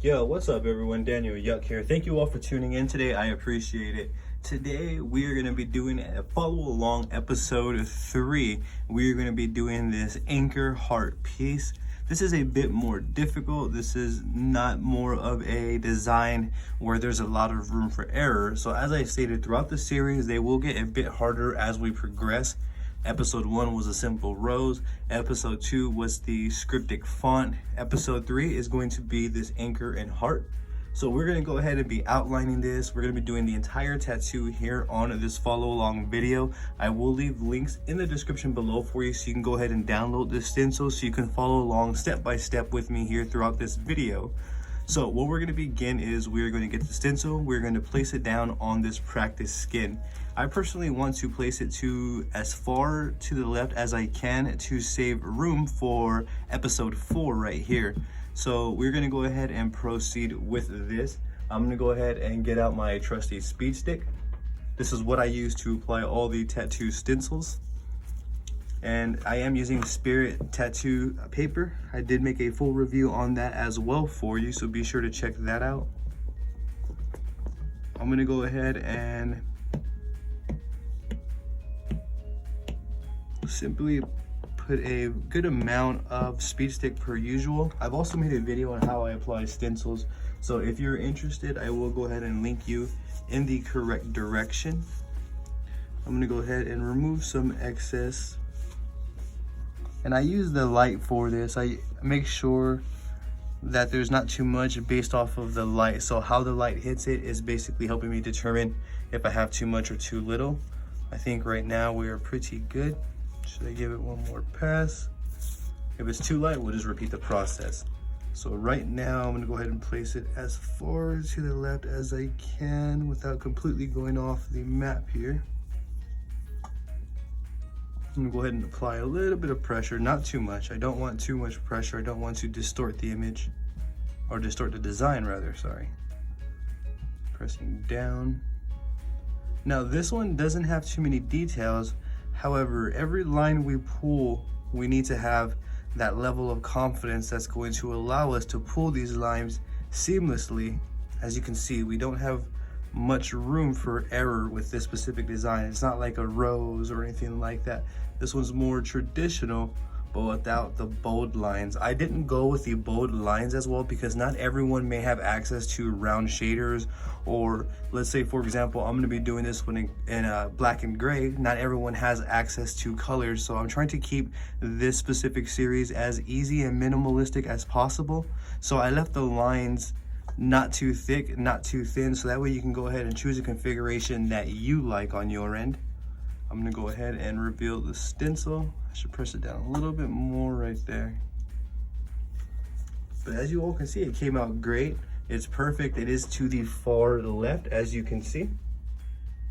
Yo, what's up everyone? Daniel Yuck here. Thank you all for tuning in today. I appreciate it. Today we are going to be doing a follow along episode 3. We are going to be doing this anchor heart piece. This is a bit more difficult. This is not more of a design where there's a lot of room for error. So as I stated throughout the series, they will get a bit harder as we progress. Episode 1 was a simple rose. Episode 2 was the scriptic font. Episode 3 is going to be this anchor and heart. So we're going to go ahead and be outlining this. We're going to be doing the entire tattoo here on this follow along video. I will leave links in the description below for you so you can go ahead and download the stencil so you can follow along step by step with me here throughout this video. So what we're going to begin is we're going to get the stencil. We're going to place it down on this practice skin. I personally want to place it to as far to the left as I can to save room for episode 4 right here. So we're going to go ahead and proceed with this. I'm going to go ahead and get out my trusty speed stick. This is what I use to apply all the tattoo stencils. And I am using Spirit tattoo paper. I did make a full review on that as well for you, so be sure to check that out. I'm going to go ahead and simply put a good amount of speed stick per usual. I've also made a video on how I apply stencils, so if you're interested, I will go ahead and link you in the correct direction. I'm going to go ahead and remove some excess, and I use the light for this. I make sure that there's not too much based off of the light, so how the light hits it is basically helping me determine if I have too much or too little. I think right now we are pretty good. Should I give it one more pass? If it's too light, we'll just repeat the process. So right now, I'm gonna go ahead and place it as far to the left as I can without completely going off the map here. I'm gonna go ahead and apply a little bit of pressure, not too much. I don't want too much pressure. I don't want to distort the image, or distort the design rather, sorry. Pressing down. Now this one doesn't have too many details. However, every line we pull, we need to have that level of confidence that's going to allow us to pull these lines seamlessly. As you can see, we don't have much room for error with this specific design. It's not like a rose or anything like that. This one's more traditional, but without the bold lines. I didn't go with the bold lines as well because not everyone may have access to round shaders, or let's say for example I'm going to be doing this one in black and gray. Not everyone has access to colors, so I'm trying to keep this specific series as easy and minimalistic as possible. So I left the lines not too thick, not too thin, so that way you can go ahead and choose a configuration that you like on your end. I'm gonna go ahead and reveal the stencil. I should press it down a little bit more right there. But as you all can see, it came out great. It's perfect. It is to the far left, as you can see.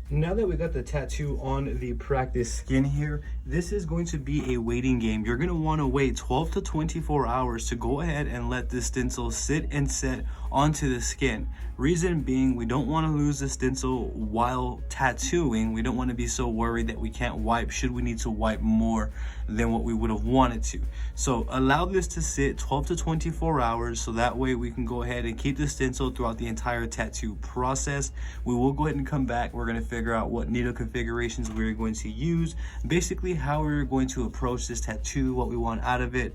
Now that we got the tattoo on the practice skin here, this is going to be a waiting game. You're going to want to wait 12 to 24 hours to go ahead and let the stencil sit and set onto the skin. Reason being, we don't want to lose the stencil while tattooing. We don't want to be so worried that we can't wipe should we need to wipe more than what we would have wanted to. So allow this to sit 12 to 24 hours so that way we can go ahead and keep the stencil throughout the entire tattoo process. We will go ahead and come back. We're going to figure out what needle configurations we're going to use, basically how we're going to approach this tattoo, what we want out of it,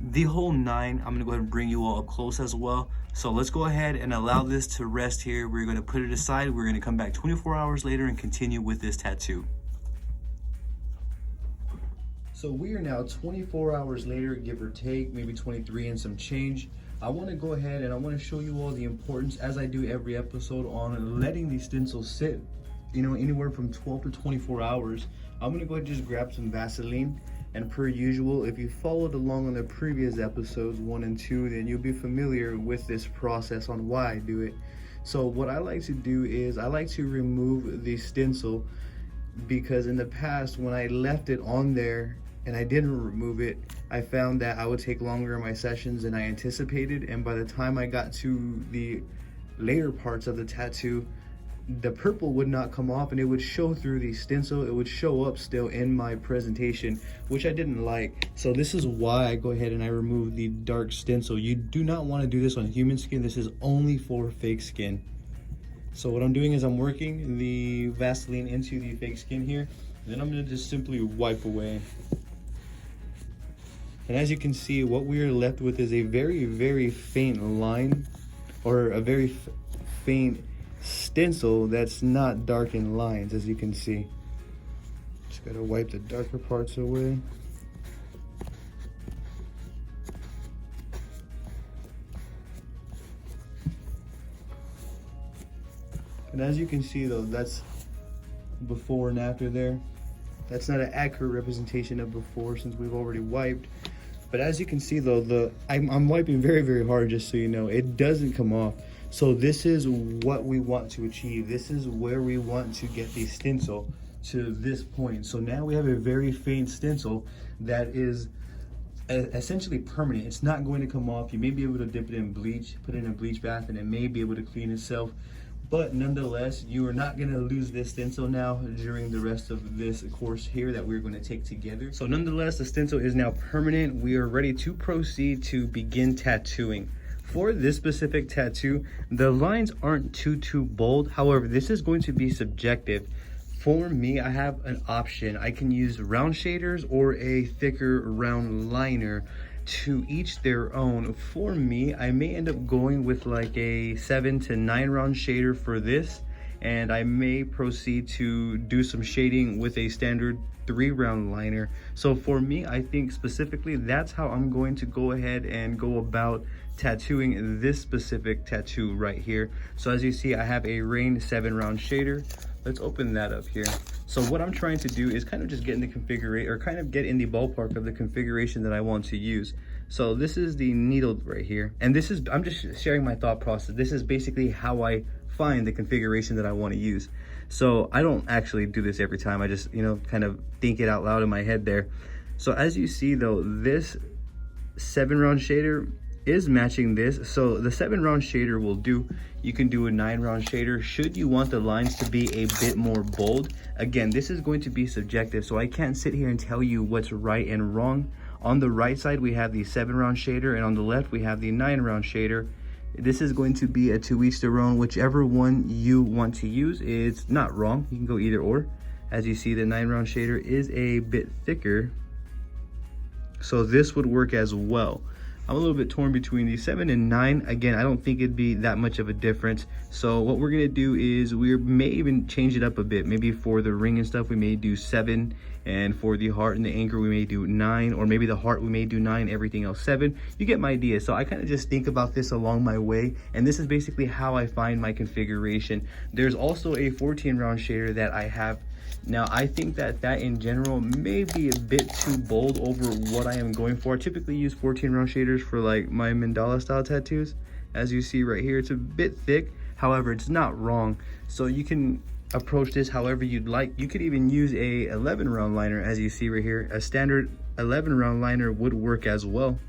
the whole nine. I'm gonna go ahead and bring you all up close as well. So let's go ahead and allow this to rest here. We're gonna put it aside. We're gonna come back 24 hours later and continue with this tattoo. So we are now 24 hours later, give or take, maybe 23 and some change. I want to go ahead and I want to show you all the importance, as I do every episode, on letting these stencils sit, anywhere from 12 to 24 hours. I'm going to go ahead and just grab some Vaseline. And per usual, if you followed along on the previous episodes 1 and 2, then you'll be familiar with this process on why I do it. So what I like to do is I like to remove the stencil, because in the past when I left it on there and I didn't remove it, I found that I would take longer in my sessions than I anticipated, and by the time I got to the later parts of the tattoo, the purple would not come off and it would show through the stencil. It would show up still in my presentation, which I didn't like. So this is why I go ahead and I remove the dark stencil. You do not want to do this on human skin. This is only for fake skin. So what I'm doing is I'm working the Vaseline into the fake skin here. Then I'm going to just simply wipe away. And as you can see, what we are left with is a very, very faint line, or a very faint stencil that's not dark in lines, as you can see. Just gotta wipe the darker parts away. And as you can see though, that's before and after there. That's not an accurate representation of before since we've already wiped. But as you can see though, I'm wiping very, very hard, just so you know. It doesn't come off. So this is what we want to achieve. This is where we want to get the stencil to this point. So now we have a very faint stencil that is essentially permanent. It's not going to come off. You may be able to dip it in bleach, put it in a bleach bath, and it may be able to clean itself. But nonetheless, you are not going to lose this stencil now during the rest of this course here that we're going to take together. So nonetheless, the stencil is now permanent. We are ready to proceed to begin tattooing. For this specific tattoo, the lines aren't too bold. However, this is going to be subjective. For me, I have an option. I can use round shaders or a thicker round liner. To each their own. For me, I may end up going with like a 7 to 9 round shader for this, and I may proceed to do some shading with a standard 3 round liner. So for me, I think specifically that's how I'm going to go ahead and go about tattooing this specific tattoo right here. So as you see, I have a Rain 7 round shader. Let's open that up here. So what I'm trying to do is kind of just get in the configuration, or kind of get in the ballpark of the configuration that I want to use. So this is the needle right here. And this is, I'm just sharing my thought process. This is basically how I find the configuration that I want to use. So I don't actually do this every time. I just, you know, kind of think it out loud in my head there. So as you see though, this 7 round shader is matching this. So the 7 round shader will do. You can do a 9 round shader should you want the lines to be a bit more bold. Again, this is going to be subjective, so I can't sit here and tell you what's right and wrong. On the right side we have the 7 round shader, and on the left we have the 9 round shader. This is going to be a to each their own. Whichever one you want to use, it's not wrong. You can go either or. As you see, the 9 round shader is a bit thicker, so this would work as well. I'm a little bit torn between the 7 and 9. Again, I don't think it'd be that much of a difference. So what we're gonna do is we may even change it up a bit. Maybe for the ring and stuff, we may do 7, and for the heart and the anchor, we may do 9, or maybe the heart we may do 9, everything else 7. You get my idea. So I kind of just think about this along my way, and this is basically how I find my configuration. There's also a 14 round shader that I have. Now, I think that in general may be a bit too bold over what I am going for. I typically use 14 round shaders for like my mandala style tattoos. As you see right here, it's a bit thick. However, it's not wrong. So you can approach this however you'd like. You could even use a 11 round liner, as you see right here. A standard 11 round liner would work as well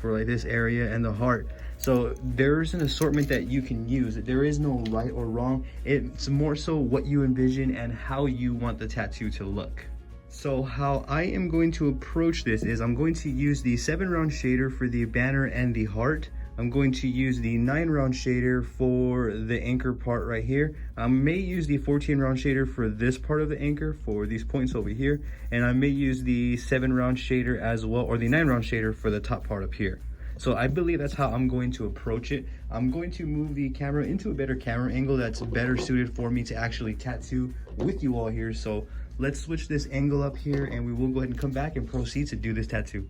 for like this area and the heart. So there's an assortment that you can use. There is no right or wrong. It's more so what you envision and how you want the tattoo to look. So how I am going to approach this is I'm going to use the 7 round shader for the banner and the heart. I'm going to use the 9 round shader for the anchor part right here. I may use the 14 round shader for this part of the anchor, for these points over here. And I may use the 7 round shader as well, or the 9 round shader for the top part up here. So I believe that's how I'm going to approach it. I'm going to move the camera into a better camera angle that's better suited for me to actually tattoo with you all here. So let's switch this angle up here, and we will go ahead and come back and proceed to do this tattoo.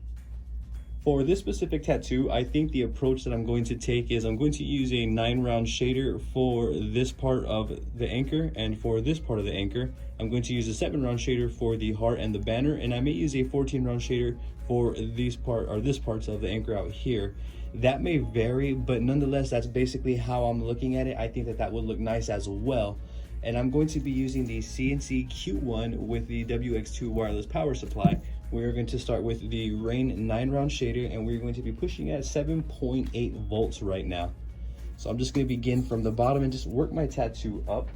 For this specific tattoo, I think the approach that I'm going to take is I'm going to use a 9 round shader for this part of the anchor, and for this part of the anchor, I'm going to use a 7 round shader for the heart and the banner, and I may use a 14 round shader for this parts of the anchor out here. That may vary, but nonetheless, that's basically how I'm looking at it. I think that would look nice as well. And I'm going to be using the CNC Q1 with the WX2 wireless power supply. We're going to start with the Rain 9 round shader, and we're going to be pushing at 7.8 volts right now. So I'm just gonna begin from the bottom and just work my tattoo up.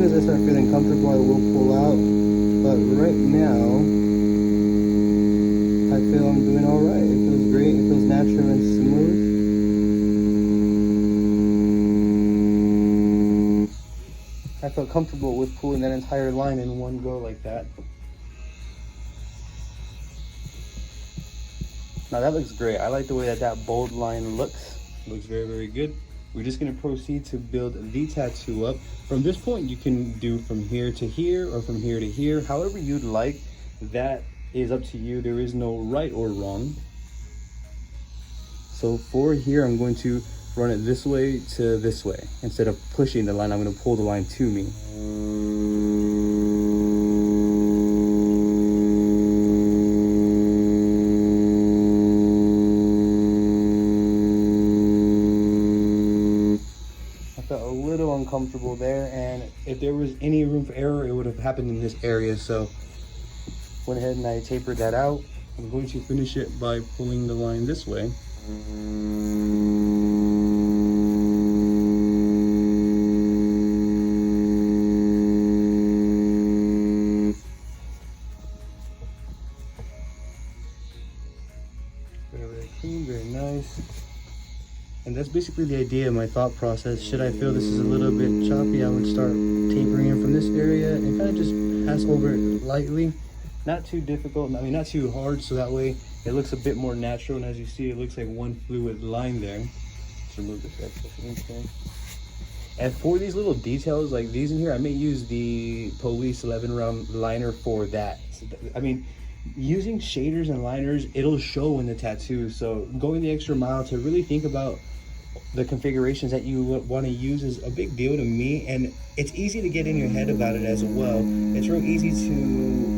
I start feeling comfortable, I will pull out, but right now I feel I'm doing all right. It feels great, it feels natural and smooth. I felt comfortable with pulling that entire line in one go like that. Now that looks great. I like the way that that bold line looks. It looks very, very good. We're just going to proceed to build the tattoo up. From this point, you can do from here to here or from here to here, however you'd like. That is up to you. There is no right or wrong. So for here, I'm going to run it this way to this way. Instead of pushing the line, I'm going to pull the line to me. Uncomfortable there, and if there was any room for error, it would have happened in this area. So went ahead and I tapered that out. I'm going to finish it by pulling the line this way. Very, very clean, very nice. And that's basically the idea of my thought process. Should I feel this is a little bit choppy, I would start tapering in from this area and kind of just pass over it lightly. Not too difficult, I mean not too hard, so that way it looks a bit more natural. And as you see, it looks like one fluid line there. Let's remove this excess ink there. And for these little details like these in here, I may use the Police 11 round liner for that. I mean, using shaders and liners, it'll show in the tattoo. So going the extra mile to really think about the configurations that you want to use is a big deal to me, and it's easy to get in your head about it as well. It's real easy to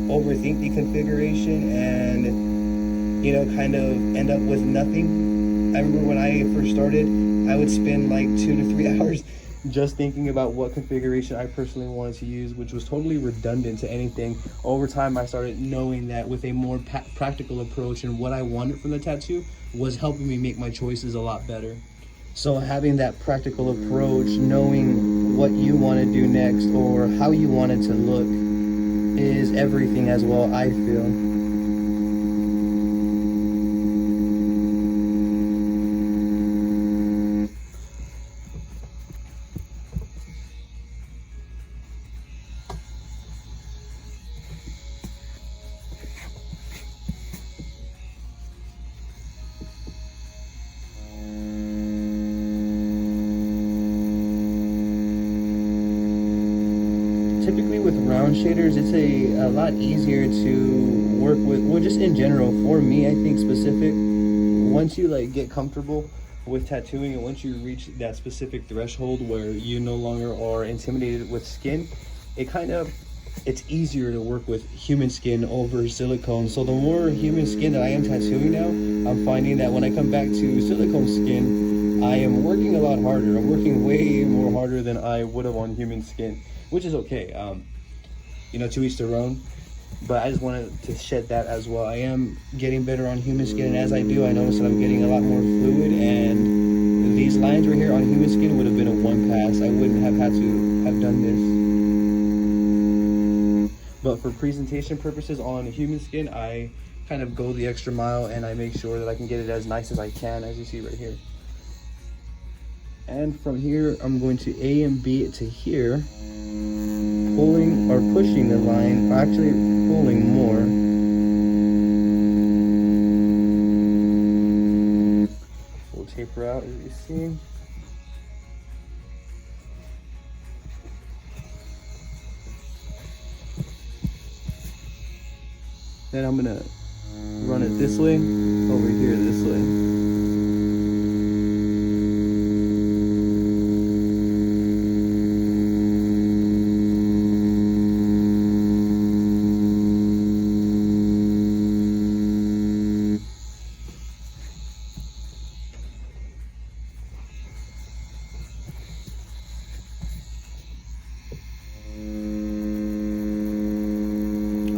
overthink the configuration and, you know, kind of end up with nothing. I remember when I first started, I would spend like 2 to 3 hours just thinking about what configuration I personally wanted to use, which was totally redundant to anything. Over time, I started knowing that with a more practical approach and what I wanted from the tattoo was helping me make my choices a lot better. So having that practical approach, knowing what you want to do next or how you want it to look is everything as well, I feel. Typically with round shaders, it's a lot easier to work with, well, just in general, for me, I think specific, once you like get comfortable with tattooing and once you reach that specific threshold where you no longer are intimidated with skin, it's easier to work with human skin over silicone. So the more human skin that I am tattooing now, I'm finding that when I come back to silicone skin, I am working a lot harder. I'm working way more harder than I would have on human skin, which is okay. You know, to each their own. But I just wanted to shed that as well. I am getting better on human skin, and as I do, I notice that I'm getting a lot more fluid, and these lines right here on human skin would have been a one pass. I wouldn't have had to have done this. But for presentation purposes on human skin, I kind of go the extra mile and I make sure that I can get it as nice as I can, as you see right here. And from here, I'm going to A and B it to here, pulling or pushing the line, or actually pulling more. We'll taper out, as you see. Then I'm gonna run it this way, over here this way.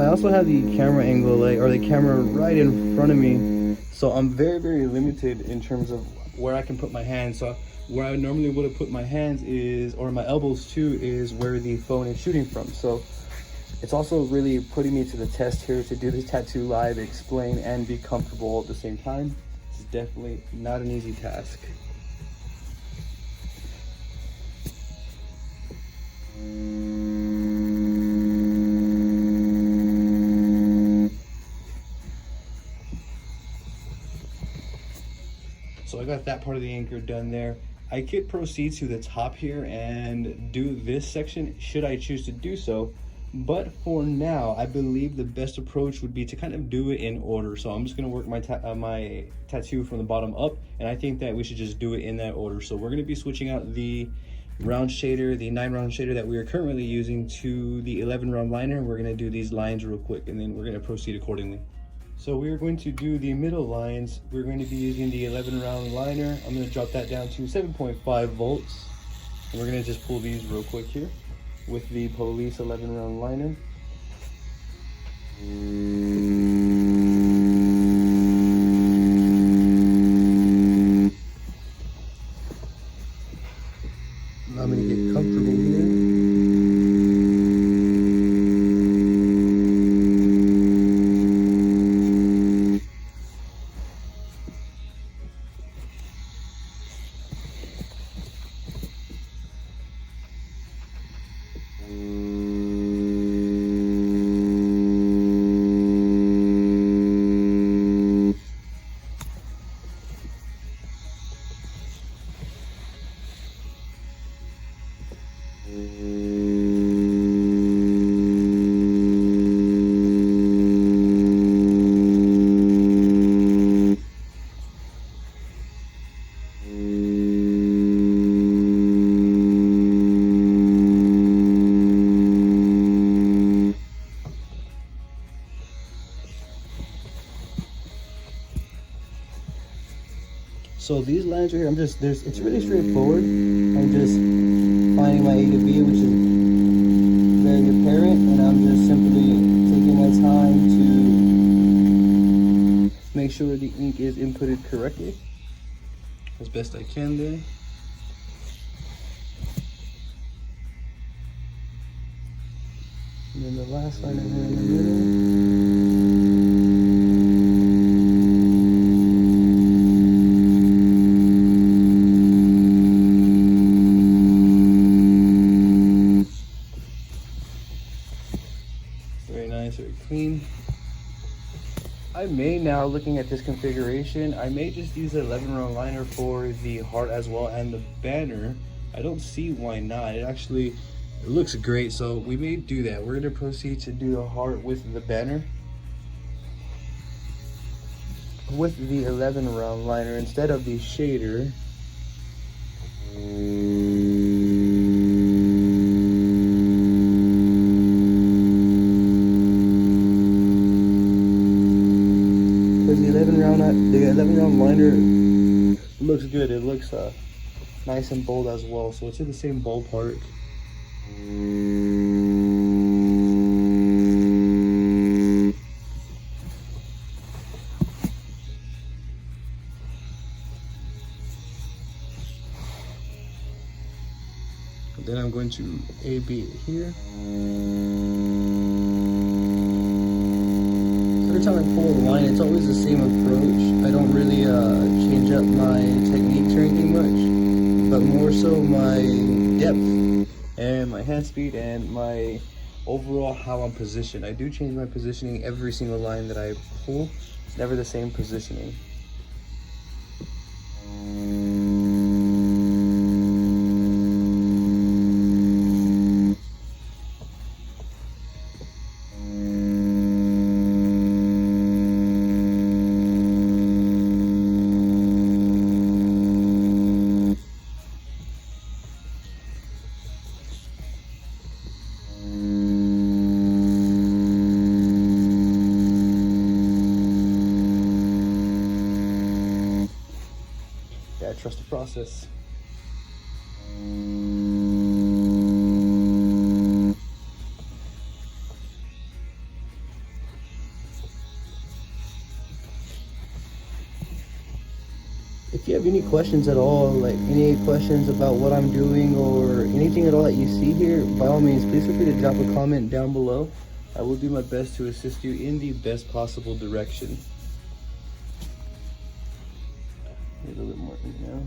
I also have the camera angle, like, or the camera right in front of me, so I'm very limited in terms of where I can put my hands. So where I normally would have put my hands is, or my elbows too, is where the phone is shooting from. So it's also really putting me to the test here to do this tattoo live, explain and be comfortable at the same time. It's definitely not an easy task. So I got that part of the anchor done there. I could proceed to the top here and do this section should I choose to do so. But for now, I believe the best approach would be to kind of do it in order. So I'm just gonna work my tattoo from the bottom up, and I think that we should just do it in that order. So we're gonna be switching out the round shader, the 9-round shader that we are currently using, to the 11-round liner. We're gonna do these lines real quick, and then we're gonna proceed accordingly. So we are going to do the middle lines. We're going to be using the 11-round liner. I'm gonna drop that down to 7.5 volts. And we're gonna just pull these real quick here with the Police 11-round liner. Allow me to get comfortable here. So these lines right here, it's really straightforward. I'm just finding my A to B, which is very apparent, and I'm just simply taking my time to make sure the ink is inputted correctly as best I can there. And then the last line here in the middle. Very clean. I may now, looking at this configuration, I may just use the 11-round liner for the heart as well and the banner. I don't see why not. It looks great, so we may do that. We're going to proceed to do the heart with the banner with the 11-round liner instead of the shader. The 11-round liner looks good. It looks nice and bold as well, so it's in the same ballpark. And then I'm going to A-B it here. Every time I pull a line, it's always the same approach. I don't really change up my techniques or anything much, but more so my depth and my hand speed and my overall how I'm positioned. I do change my positioning every single line that I pull. It's never the same positioning. Trust the process. you have any questions at all, like any questions about what I'm doing or anything at all that you see here, by all means, please feel free to drop a comment down below. I will do my best to assist you in the best possible direction. A little bit more now.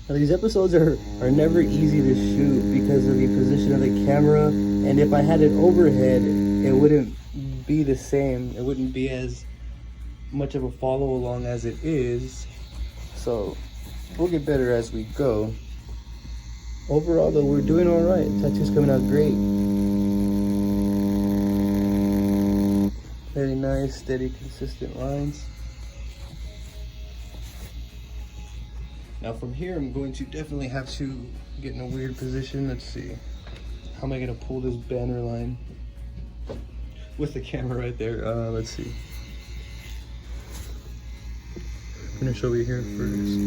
Now, these episodes are never easy to shoot because of the position of the camera, and if I had it overhead, it wouldn't be the same. It wouldn't be as much of a follow along as it is. So we'll get better as we go. Overall though, we're doing all right. Tattoo's coming out great. Very nice, steady, consistent lines. Now from here, I'm going to definitely have to get in a weird position. Let's see. How am I gonna pull this banner line with the camera right there? Let's see. Finish over here first.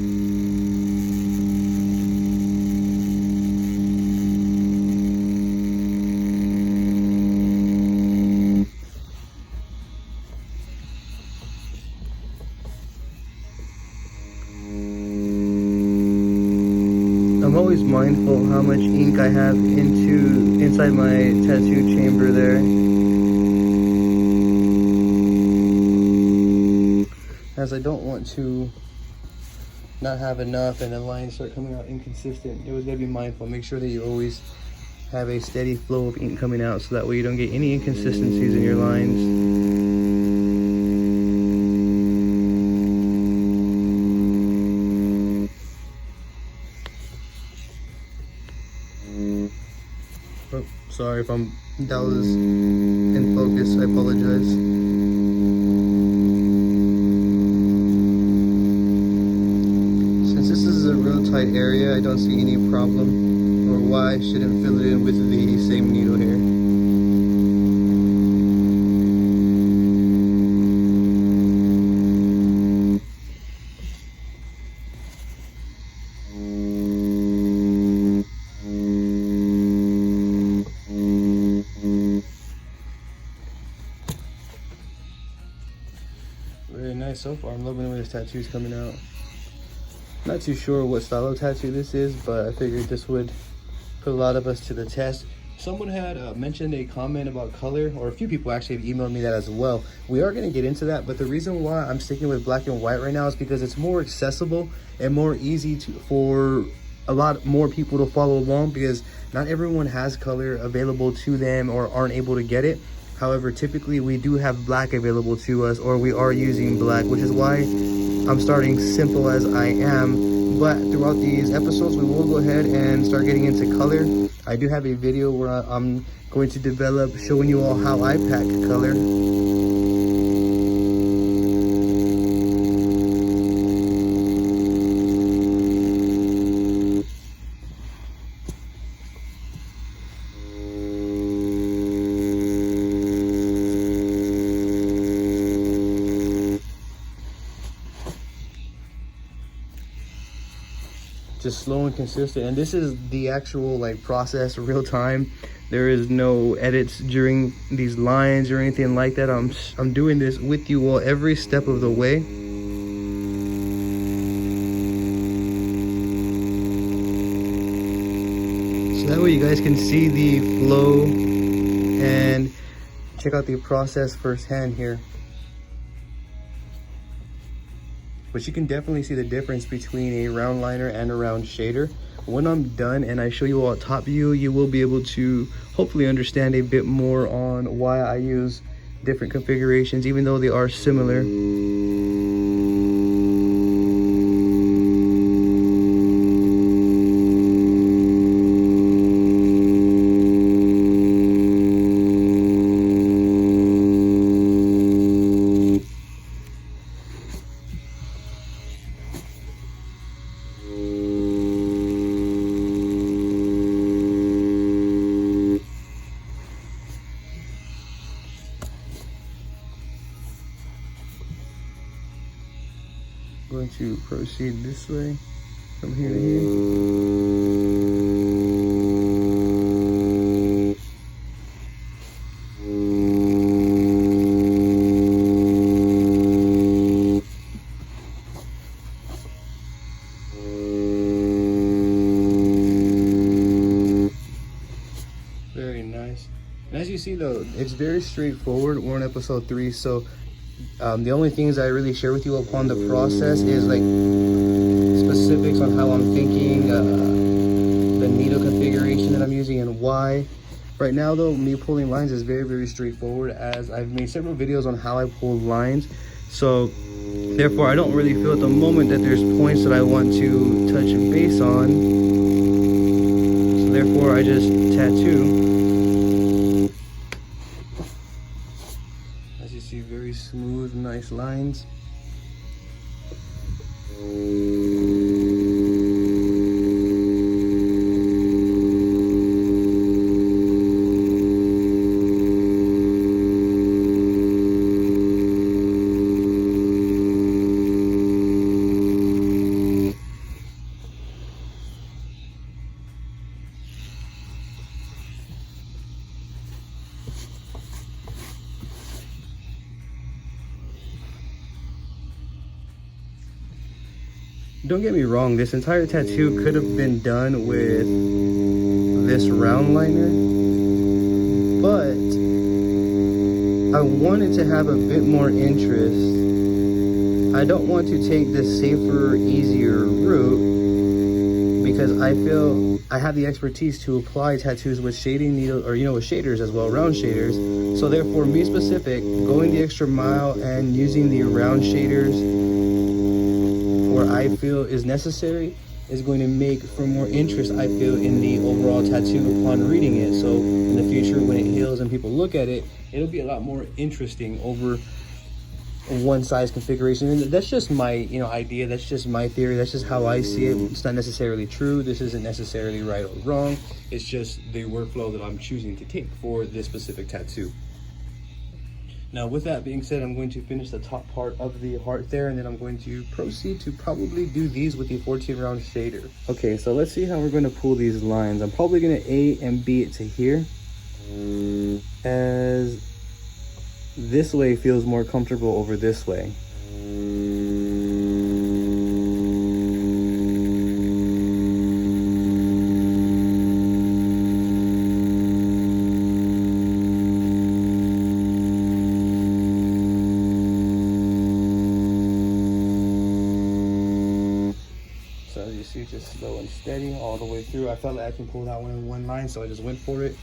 I'm always mindful how much ink I have inside my tattoo chamber there, as I don't want to not have enough and the lines start coming out inconsistent. You always gotta be mindful. Make sure that you always have a steady flow of ink coming out so that way you don't get any inconsistencies in your lines. Oh, sorry if that was in focus, I apologize. Since this is a real tight area, I don't see any problem or why I shouldn't fill it in with the same needle here. Very nice so far. I'm loving the way this tattoo is coming out. Not too sure what style of tattoo this is, but I figured this would put a lot of us to the test. Someone had mentioned a comment about color, or a few people actually have emailed me that as well. We are going to get into that, but the reason why I'm sticking with black and white right now is because it's more accessible and more easy for a lot more people to follow along, because not everyone has color available to them or aren't able to get it. However, typically we do have black available to us, or we are using black, which is why I'm starting simple as I am. But throughout these episodes, we will go ahead and start getting into color. I do have a video where I'm going to develop showing you all how I pack color. Just slow and consistent, and this is the actual like process, real time. There is no edits during these lines or anything like that. I'm doing this with you all every step of the way. So that way you guys can see the flow and check out the process firsthand here. But you can definitely see the difference between a round liner and a round shader. When I'm done and I show you all a top view, you will be able to hopefully understand a bit more on why I use different configurations, even though they are similar. Going to proceed this way from here to here. very straightforward. We're on episode 3, so the only things I really share with you upon the process is like specifics on how I'm thinking, the needle configuration that I'm using and why. Right now though, me pulling lines is very, very straightforward, as I've made several videos on how I pull lines. So therefore I don't really feel at the moment that there's points that I want to touch base on. So therefore I just tattoo. As you see, very smooth, nice lines. Don't get me wrong, this entire tattoo could have been done with this round liner, but I wanted to have a bit more interest. I don't want to take this safer, easier route because I feel I have the expertise to apply tattoos with shading needle, or with shaders as well, round shaders. So therefore, me specific, going the extra mile and using the round shaders where I feel is necessary is going to make for more interest, I feel, in the overall tattoo upon reading it. So in the future, when it heals and people look at it, it'll be a lot more interesting over one size configuration. And that's just my idea, that's just my theory, that's just how I see it. It's not necessarily true, this isn't necessarily right or wrong, it's just the workflow that I'm choosing to take for this specific tattoo. Now, with that being said, I'm going to finish the top part of the heart there, and then I'm going to proceed to probably do these with the 14 round shader. Okay, so let's see how we're going to pull these lines. I'm probably going to A and B it to here, as this way feels more comfortable over this way. Just slow and steady all the way through. I felt like I can pull that one in one line, so I just went for it.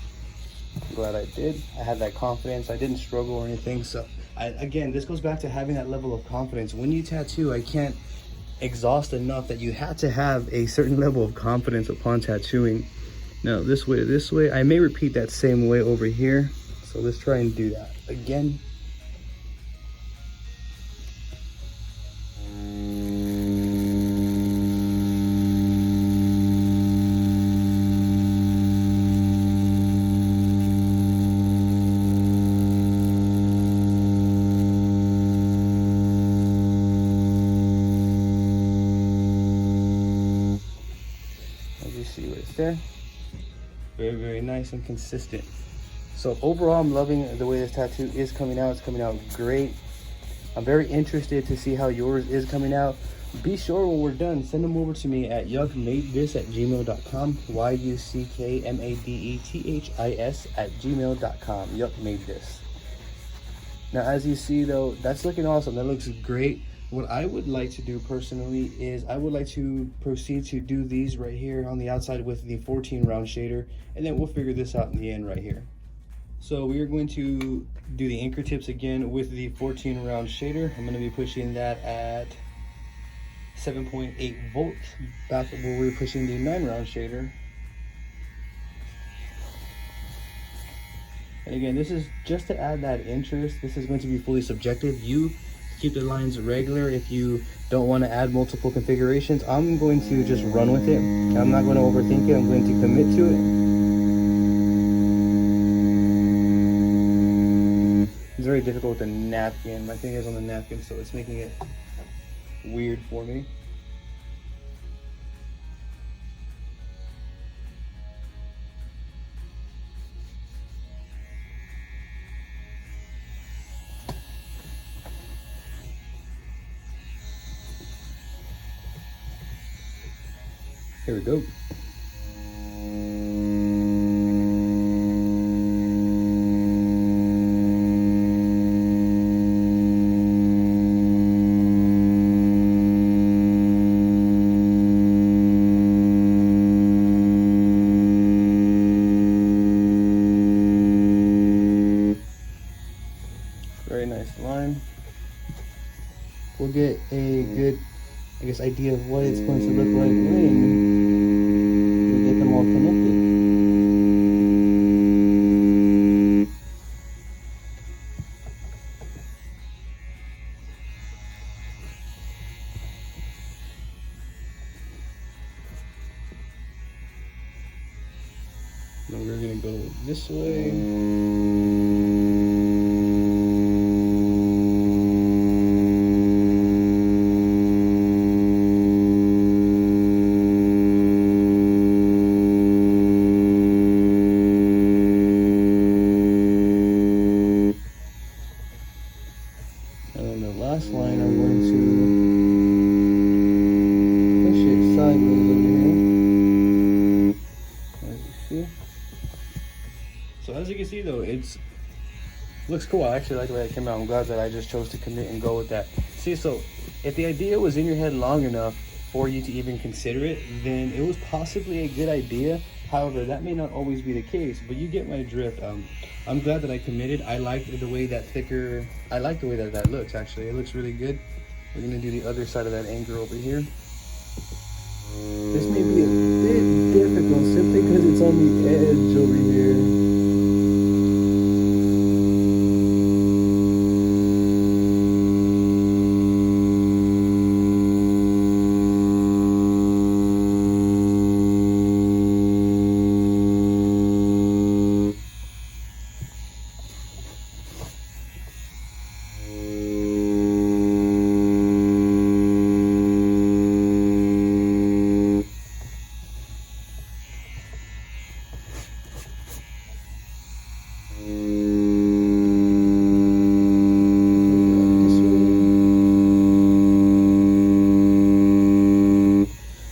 I'm glad I did. I had that confidence. I didn't struggle or anything. So again, this goes back to having that level of confidence. When you tattoo, I can't exhaust enough that you have to have a certain level of confidence upon tattooing. Now this way, I may repeat that same way over here. So let's try and do that again. See what it's there. Very, very nice and consistent. So overall, I'm loving the way this tattoo is coming out. It's coming out great. I'm very interested to see how yours is coming out. Be sure when we're done, send them over to me at yuckmadethis@gmail.com. yuckmadethis@gmail.com. Yuck made this. Now, as you see though, that's looking awesome. That looks great. What I would like to do personally is I would like to proceed to do these right here on the outside with the 14 round shader, and then we'll figure this out in the end right here. So we are going to do the anchor tips again with the 14 round shader. I'm going to be pushing that at 7.8 volts. Back where we're pushing the 9 round shader. And again, this is just to add that interest. This is going to be fully subjective. You keep the lines regular. If you don't want to add multiple configurations, I'm going to just run with it. I'm not going to overthink it. I'm going to commit to it. It's very difficult with the napkin. My finger's on the napkin, so it's making it weird for me. Here we go. Very nice line. We'll get a good, I guess, idea of what it's going to look like when we get them all connected. Then we're gonna go this way. And then the last line, I'm going to push it sideways over here. As you see. So as you can see though, it's looks cool. I actually like the way it came out. I'm glad that I just chose to commit and go with that. See, so if the idea was in your head long enough for you to even consider it, then it was possibly a good idea. However, that may not always be the case, but you get my drift. I'm glad that I committed. I like the way that thicker, I like the way that that looks actually. It looks really good. We're gonna do the other side of that anchor over here. This may be a bit difficult simply because it's on the edge over here.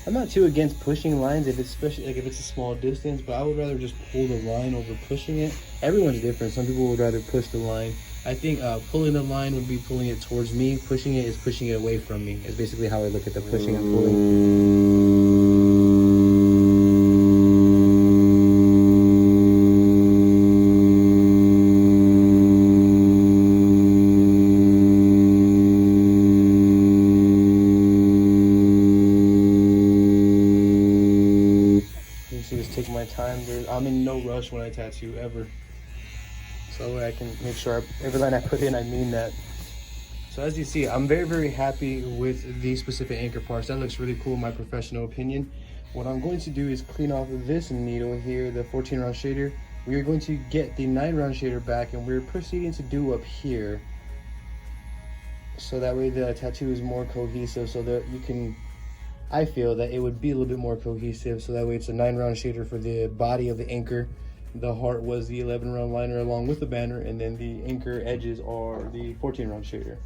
I'm not too against pushing lines if it's especially like if it's a small distance, but I would rather just pull the line over pushing it. Everyone's different. Some people would rather push the line. I think pulling the line would be pulling it towards me. Pushing it is pushing it away from me. It's basically how I look at the pushing and pulling. Take my time. I'm in no rush when I tattoo ever, so that way I can make sure every line I put in, I mean that. So as you see, I'm very happy with these specific anchor parts. That looks really cool in my professional opinion. What I'm going to do is clean off this needle here, the 14 round shader. We are going to get the 9 round shader back, and we're proceeding to do up here, so that way the tattoo is more cohesive, so that you can, I feel that it would be a little bit more cohesive, so that way it's a 9 round shader for the body of the anchor. The heart was the 11 round liner along with the banner, and then the anchor edges are the 14 round shader.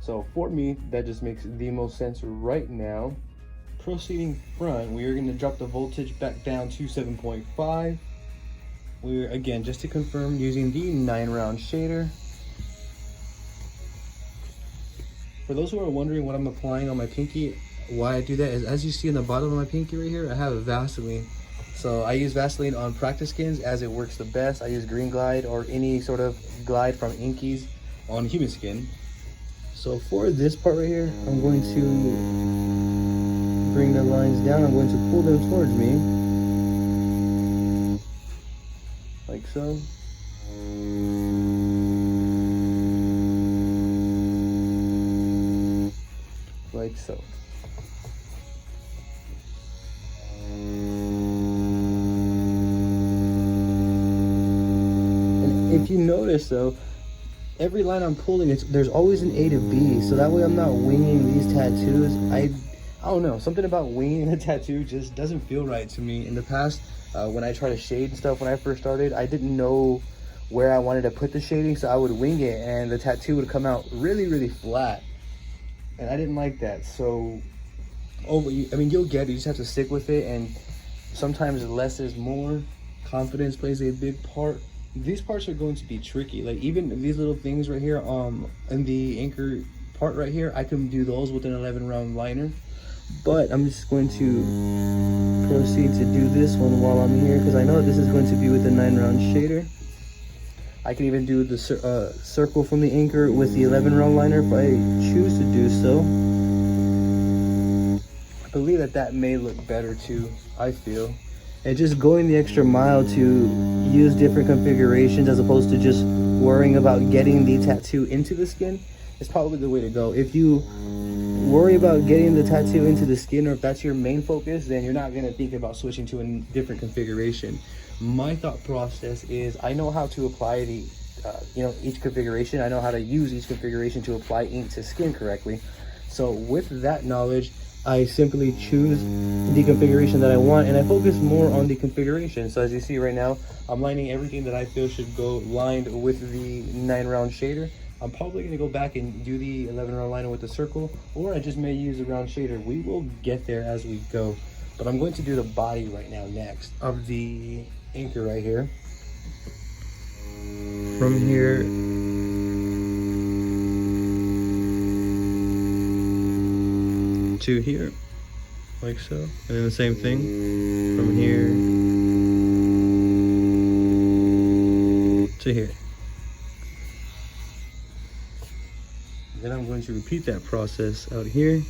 So for me, that just makes the most sense right now. Proceeding front, we are going to drop the voltage back down to 7.5. We're, again, just to confirm, using the 9 round shader. For those who are wondering what I'm applying on my pinky, why I do that is, as you see in the bottom of my pinky right here, I have a Vaseline. So I use Vaseline on practice skins as it works the best. I use Green Glide or any sort of glide from Inkies on human skin. So for this part right here, I'm going to bring the lines down. I'm going to pull them towards me, like so. Like so. If you notice though, every line I'm pulling, there's always an A to B, so that way I'm not winging these tattoos. I don't know, something about winging a tattoo just doesn't feel right to me. In the past, when I try to shade and stuff, when I first started, I didn't know where I wanted to put the shading, so I would wing it and the tattoo would come out really flat, and I didn't like that. So I mean, you'll get it, you just have to stick with it, and sometimes less is more. Confidence plays a big part. These parts are going to be tricky, like even these little things right here in the anchor part right here, I can do those with an 11 round liner, but I'm just going to proceed to do this one while I'm here, because I know this is going to be with the 9 round shader. I can even do the circle from the anchor with the 11 round liner if I choose to do so. I believe that may look better too, I feel. And just going the extra mile to use different configurations as opposed to just worrying about getting the tattoo into the skin is probably the way to go. If you worry about getting the tattoo into the skin, or if that's your main focus, then you're not going to think about switching to a different configuration. My thought process is I know how to apply the each configuration. I know how to use each configuration to apply ink to skin correctly. So with that knowledge, I simply choose the configuration that I want, and I focus more on the configuration. So as you see right now, I'm lining everything that I feel should go lined with the 9 round shader. I'm probably going to go back and do the 11 round liner with the circle, or I just may use a round shader. We will get there as we go. But I'm going to do the body right now next of the anchor right here. From here to here, like so. And then the same thing from here to here. Then I'm going to repeat that process out here.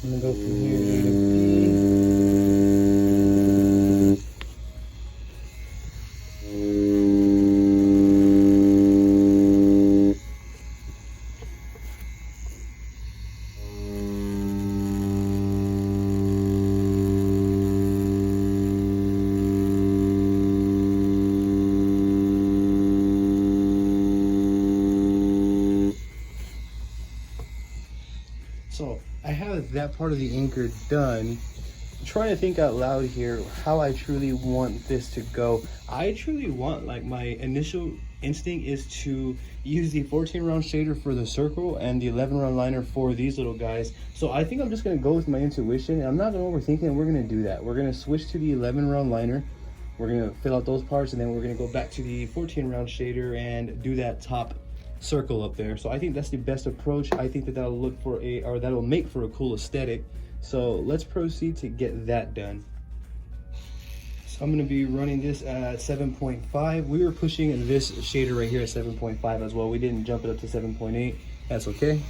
I'm gonna go from here A to So I have that part of the anchor done. I'm trying to think out loud here how I truly want this to go. I truly want, like, my initial instinct is to use the 14 round shader for the circle and the 11 round liner for these little guys. So I think I'm just gonna go with my intuition. I'm not gonna overthink it, and we're gonna do that. We're gonna switch to the 11 round liner. We're gonna fill out those parts, and then we're gonna go back to the 14 round shader and do that top circle up there. So I think that's the best approach. I think that'll look for that'll make for a cool aesthetic. So let's proceed to get that done. So I'm going to be running this at 7.5. We were pushing this shader right here at 7.5 as well. We didn't jump it up to 7.8. That's okay.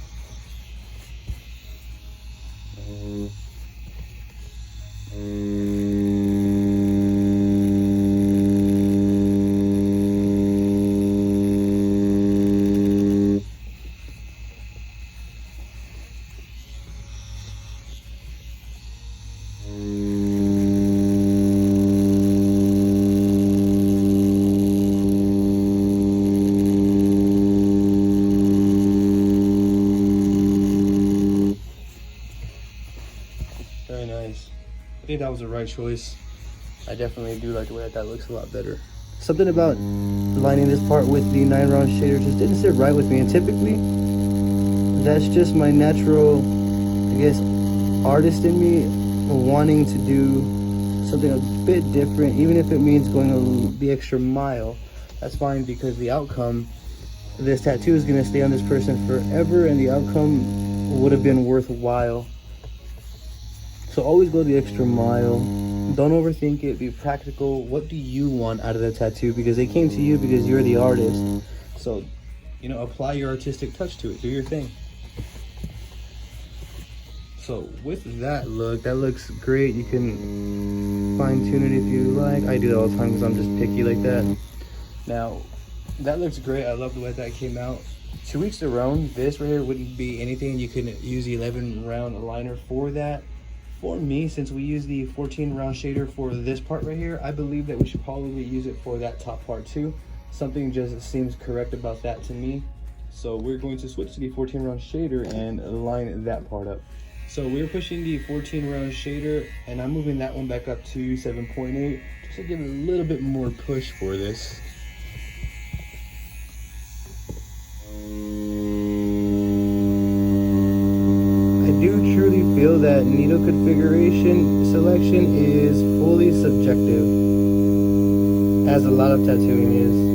Very nice. I think that was the right choice. I definitely do like the way that looks a lot better. Something about lining this part with the 9 round shader just didn't sit right with me, and typically that's just my natural, I guess, artist in me wanting to do something a bit different, even if it means going the extra mile. That's fine, because the outcome, this tattoo is going to stay on this person forever, and the outcome would have been worthwhile. So always go the extra mile. Don't overthink it. Be practical. What do you want out of the tattoo? Because they came to you because you're the artist. So, apply your artistic touch to it. Do your thing. So with that look, that looks great. You can fine tune it if you like. I do that all the time because I'm just picky like that. Now, that looks great. I love the way that came out. To each their own. This right here wouldn't be anything. You can use the 11 round liner for that. for me, since we use the 14 round shader for this part right here, I believe that we should probably use it for that top part too. Something just seems correct about that to me. So we're going to switch to the 14 round shader and line that part up. So we're pushing the 14 round shader and I'm moving that one back up to 7.8 just to give it a little bit more push for this. I do truly feel that needle configuration selection is fully subjective, as a lot of tattooing is.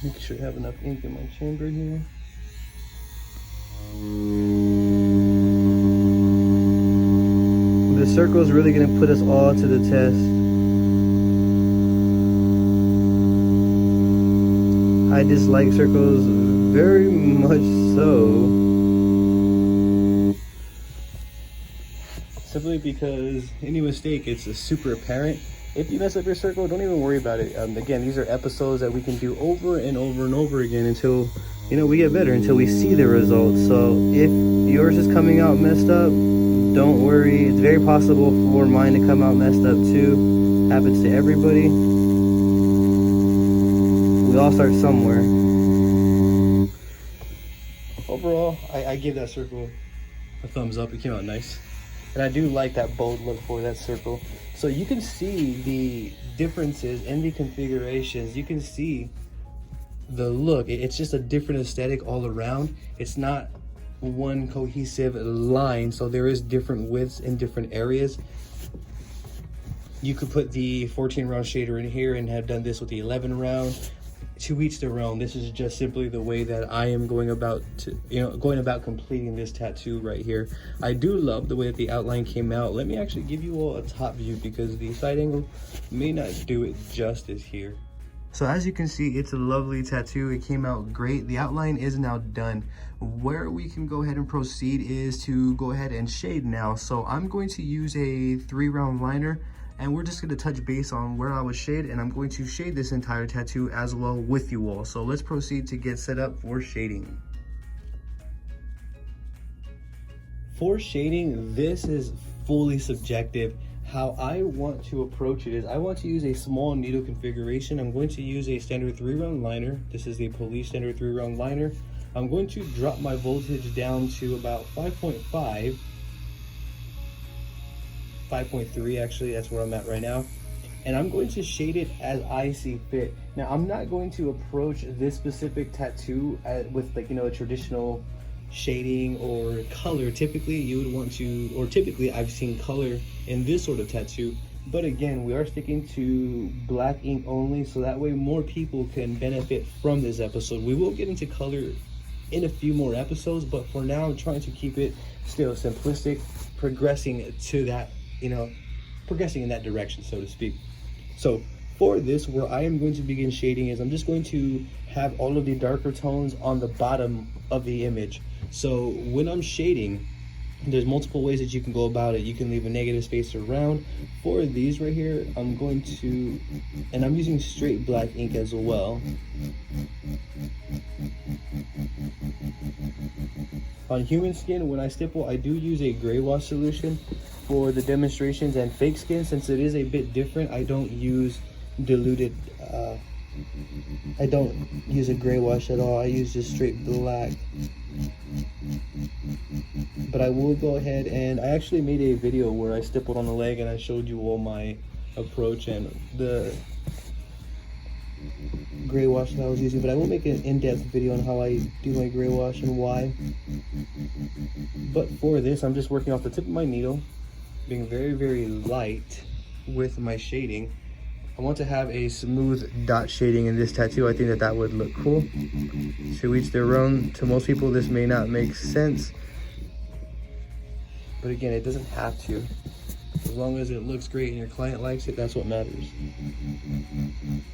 Make sure I have enough ink in my chamber here. The circle is really going to put us all to the test. I dislike circles very much so. Simply because any mistake, it's super apparent. If you mess up your circle, don't even worry about it. Again, these are episodes that we can do over and over and over again until, you know, we get better, until we see the results. So if yours is coming out messed up, don't worry. It's very possible for mine to come out messed up too. Happens to everybody. We all start somewhere. Overall, I give that circle a thumbs up. It came out nice. And I do like that bold look for that circle. So you can see the differences in the configurations. You can see the look. It's just a different aesthetic all around. It's not one cohesive line. So there is different widths in different areas. You could put the 14 round shader in here and have done this with the 11 round. To each their own. This is just simply the way that I am going about completing this tattoo right here. I do love the way that the outline came out. Let me actually give you all a top view because the side angle may not do it justice here. So as you can see, it's a lovely tattoo. It came out great. The outline is now done. Where we can go ahead and proceed is to go ahead and shade now. So I'm going to use a 3-round liner. And we're just going to touch base on where I would shade, and I'm going to shade this entire tattoo as well with you all. So let's proceed to get set up for shading. For shading, this is fully subjective. How I want to approach it is I want to use a small needle configuration. I'm going to use a standard 3-round liner. This is the Police standard 3-round liner. I'm going to drop my voltage down to about 5.5. 5.3 actually, that's where I'm at right now, and I'm going to shade it as I see fit. Now I'm not going to approach this specific tattoo with, like, you know, a traditional shading or color. Typically you would want to, or typically I've seen color in this sort of tattoo, but again, we are sticking to black ink only, so that way more people can benefit from this episode. We will get into color in a few more episodes, but for now I'm trying to keep it still simplistic, progressing to that, you know, progressing in that direction, so to speak. So for this, where I am going to begin shading is I'm just going to have all of the darker tones on the bottom of the image. So when I'm shading, there's multiple ways that you can go about it. You can leave a negative space around. For these right here, I'm going to, and I'm using straight black ink as well. On human skin, when I stipple, I do use a gray wash solution for the demonstrations, and fake skin, since it is a bit different, I don't use diluted, I don't use a gray wash at all. I use just straight black. But I will go ahead, and I actually made a video where I stippled on the leg and I showed you all my approach and the gray wash that I was using, but I will make an in-depth video on how I do my gray wash and why. But for this, I'm just working off the tip of my needle, being very, very light with my shading. I want to have a smooth dot shading in this tattoo. I think that that would look cool. To each their own. To most people, this may not make sense, but again, it doesn't have to. As long as it looks great and your client likes it, that's what matters.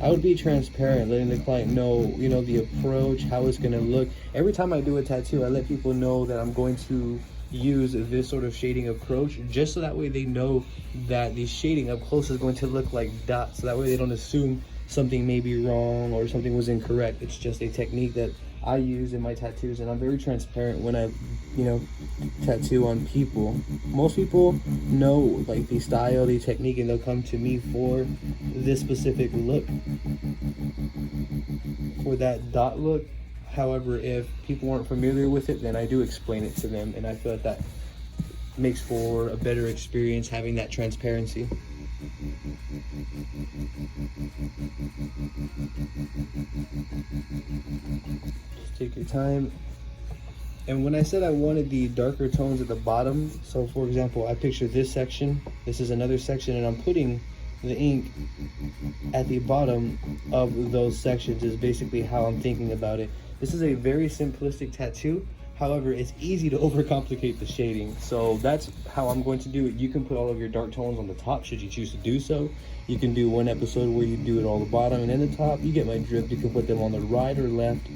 I would be transparent, letting the client know, you know, the approach, how it's gonna look. Every time I do a tattoo, I let people know that I'm going to use this sort of shading approach, just so that way they know that the shading up close is going to look like dots, so that way they don't assume something may be wrong or something was incorrect. It's just a technique that I use in my tattoos, and I'm very transparent when I, tattoo on people. Most people know like the style, the technique, and they'll come to me for this specific look, for that dot look. However, if people aren't familiar with it, then I do explain it to them, and I feel that makes for a better experience, having that transparency. Just take your time. And when I said I wanted the darker tones at the bottom, so for example, I picture this section, this is another section, and I'm putting the ink at the bottom of those sections is basically how I'm thinking about it. This is a very simplistic tattoo. However, it's easy to overcomplicate the shading. So that's how I'm going to do it. You can put all of your dark tones on the top should you choose to do so. You can do one episode where you do it all the bottom and then the top. You get my drift. You can put them on the right or left.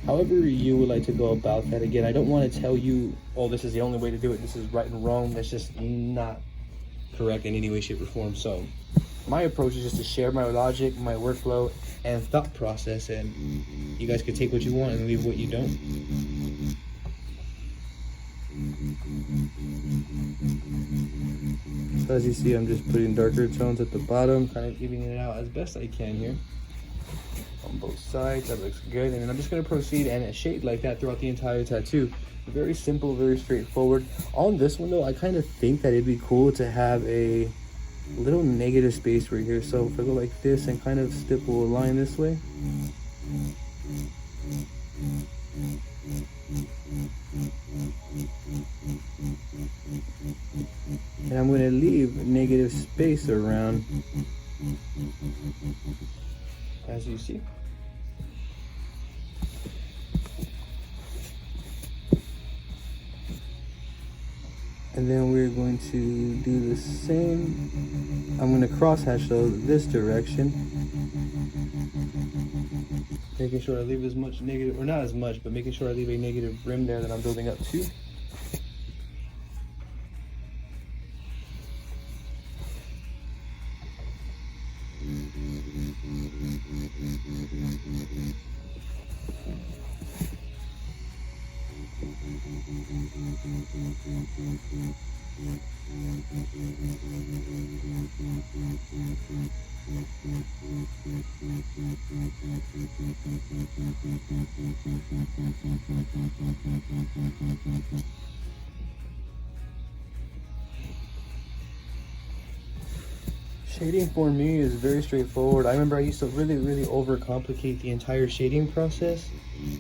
However you would like to go about that. Again, I don't want to tell you, oh, this is the only way to do it. This is right and wrong. That's just not correct in any way, shape, or form. So my approach is just to share my logic, my workflow, and thought process, and you guys can take what you want and leave what you don't. So as you see, I'm just putting darker tones at the bottom, kind of evening it out as best I can here on both sides. That looks good, and then I'm just going to proceed and shade like that throughout the entire tattoo. Very simple, very straightforward. On this one though, I kind of think that it'd be cool to have a little negative space right here. So if I go like this and kind of stipple a line this way, and I'm going to leave negative space around, as you see. And then we're going to do the same. I'm going to cross hatch though this direction, making sure I leave as much negative, or not as much, but making sure I leave a negative rim there that I'm building up to. Shading for me is very straightforward. I remember I used to really overcomplicate the entire shading process,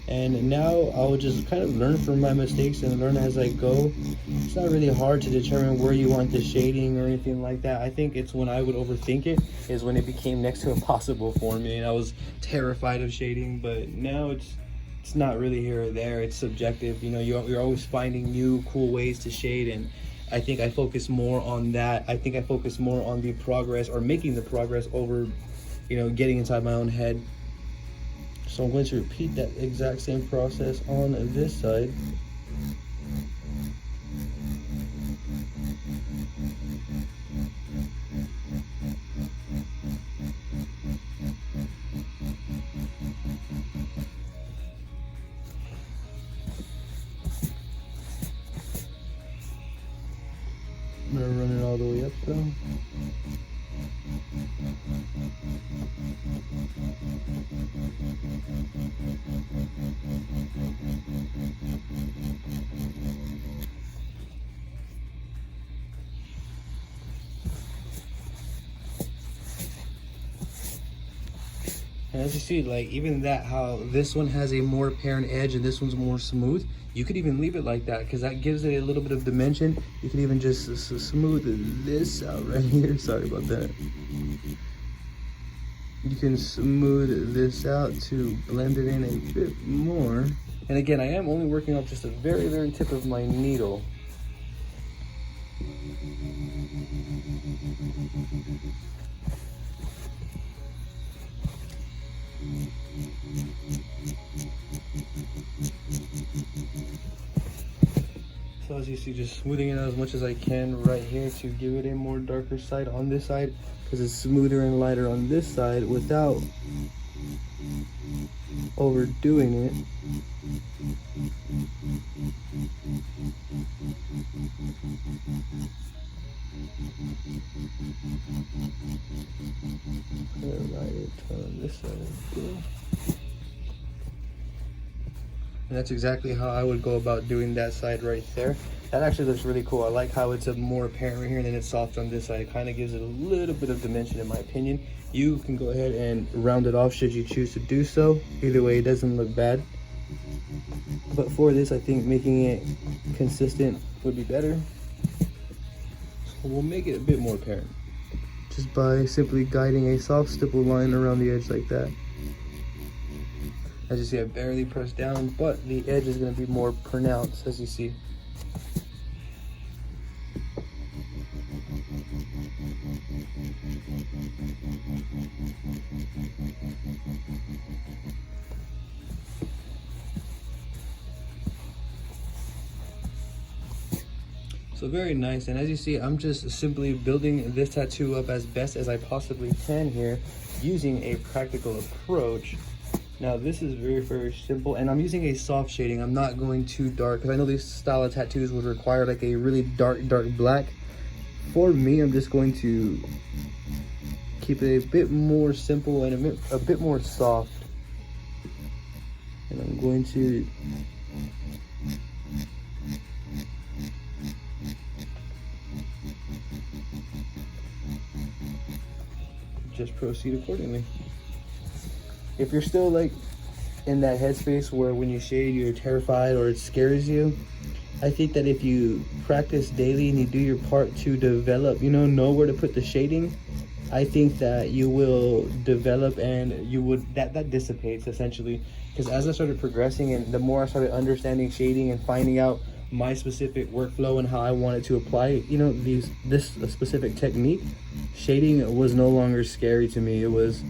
and now I'll just kind of learn from my mistakes and learn as I go. It's not really hard to determine where you want the shading or anything like that. I think it's when I would overthink it is when it became next to impossible for me, and I was terrified of shading. But now it's not really here or there. It's subjective. You're always finding new cool ways to shade, and I think I focus more on that. I think I focus more on the progress, or making the progress, over, getting inside my own head. So I'm going to repeat that exact same process on this side. I'm going to run it all the way up though. And as you see, like even that, how this one has a more apparent edge and this one's more smooth, you could even leave it like that because that gives it a little bit of dimension. You could even just smooth this out right here. Sorry about that. You can smooth this out to blend it in a bit more. And again, I am only working off just the very tip of my needle. So as you see, just smoothing it out as much as I can right here to give it a more darker side on this side, because it's smoother and lighter on this side without overdoing it. On this side. And that's exactly how I would go about doing that side right there. That actually looks really cool. I like how it's a more apparent right here and then it's soft on this side. It kind of gives it a little bit of dimension in my opinion. You can go ahead and round it off should you choose to do so. Either way, it doesn't look bad. But for this, I think making it consistent would be better. So we'll make it a bit more apparent, just by simply guiding a soft stipple line around the edge like that. As you see, I barely pressed down, but the edge is going to be more pronounced, as you see. So very nice, and as you see, I'm just simply building this tattoo up as best as I possibly can here, using a practical approach. Now this is very, very simple, and I'm using a soft shading. I'm not going too dark, because I know this style of tattoos would require like a really dark black. For me, I'm just going to keep it a bit more simple and a bit more soft. And I'm going to just proceed accordingly. If you're still like in that headspace where when you shade you're terrified or it scares you, I think that if you practice daily and you do your part to develop, know where to put the shading, I think that you will develop, and you would that dissipates essentially. Because as I started progressing and the more I started understanding shading and finding out my specific workflow and how I wanted to apply, this specific technique, shading was no longer scary to me. It was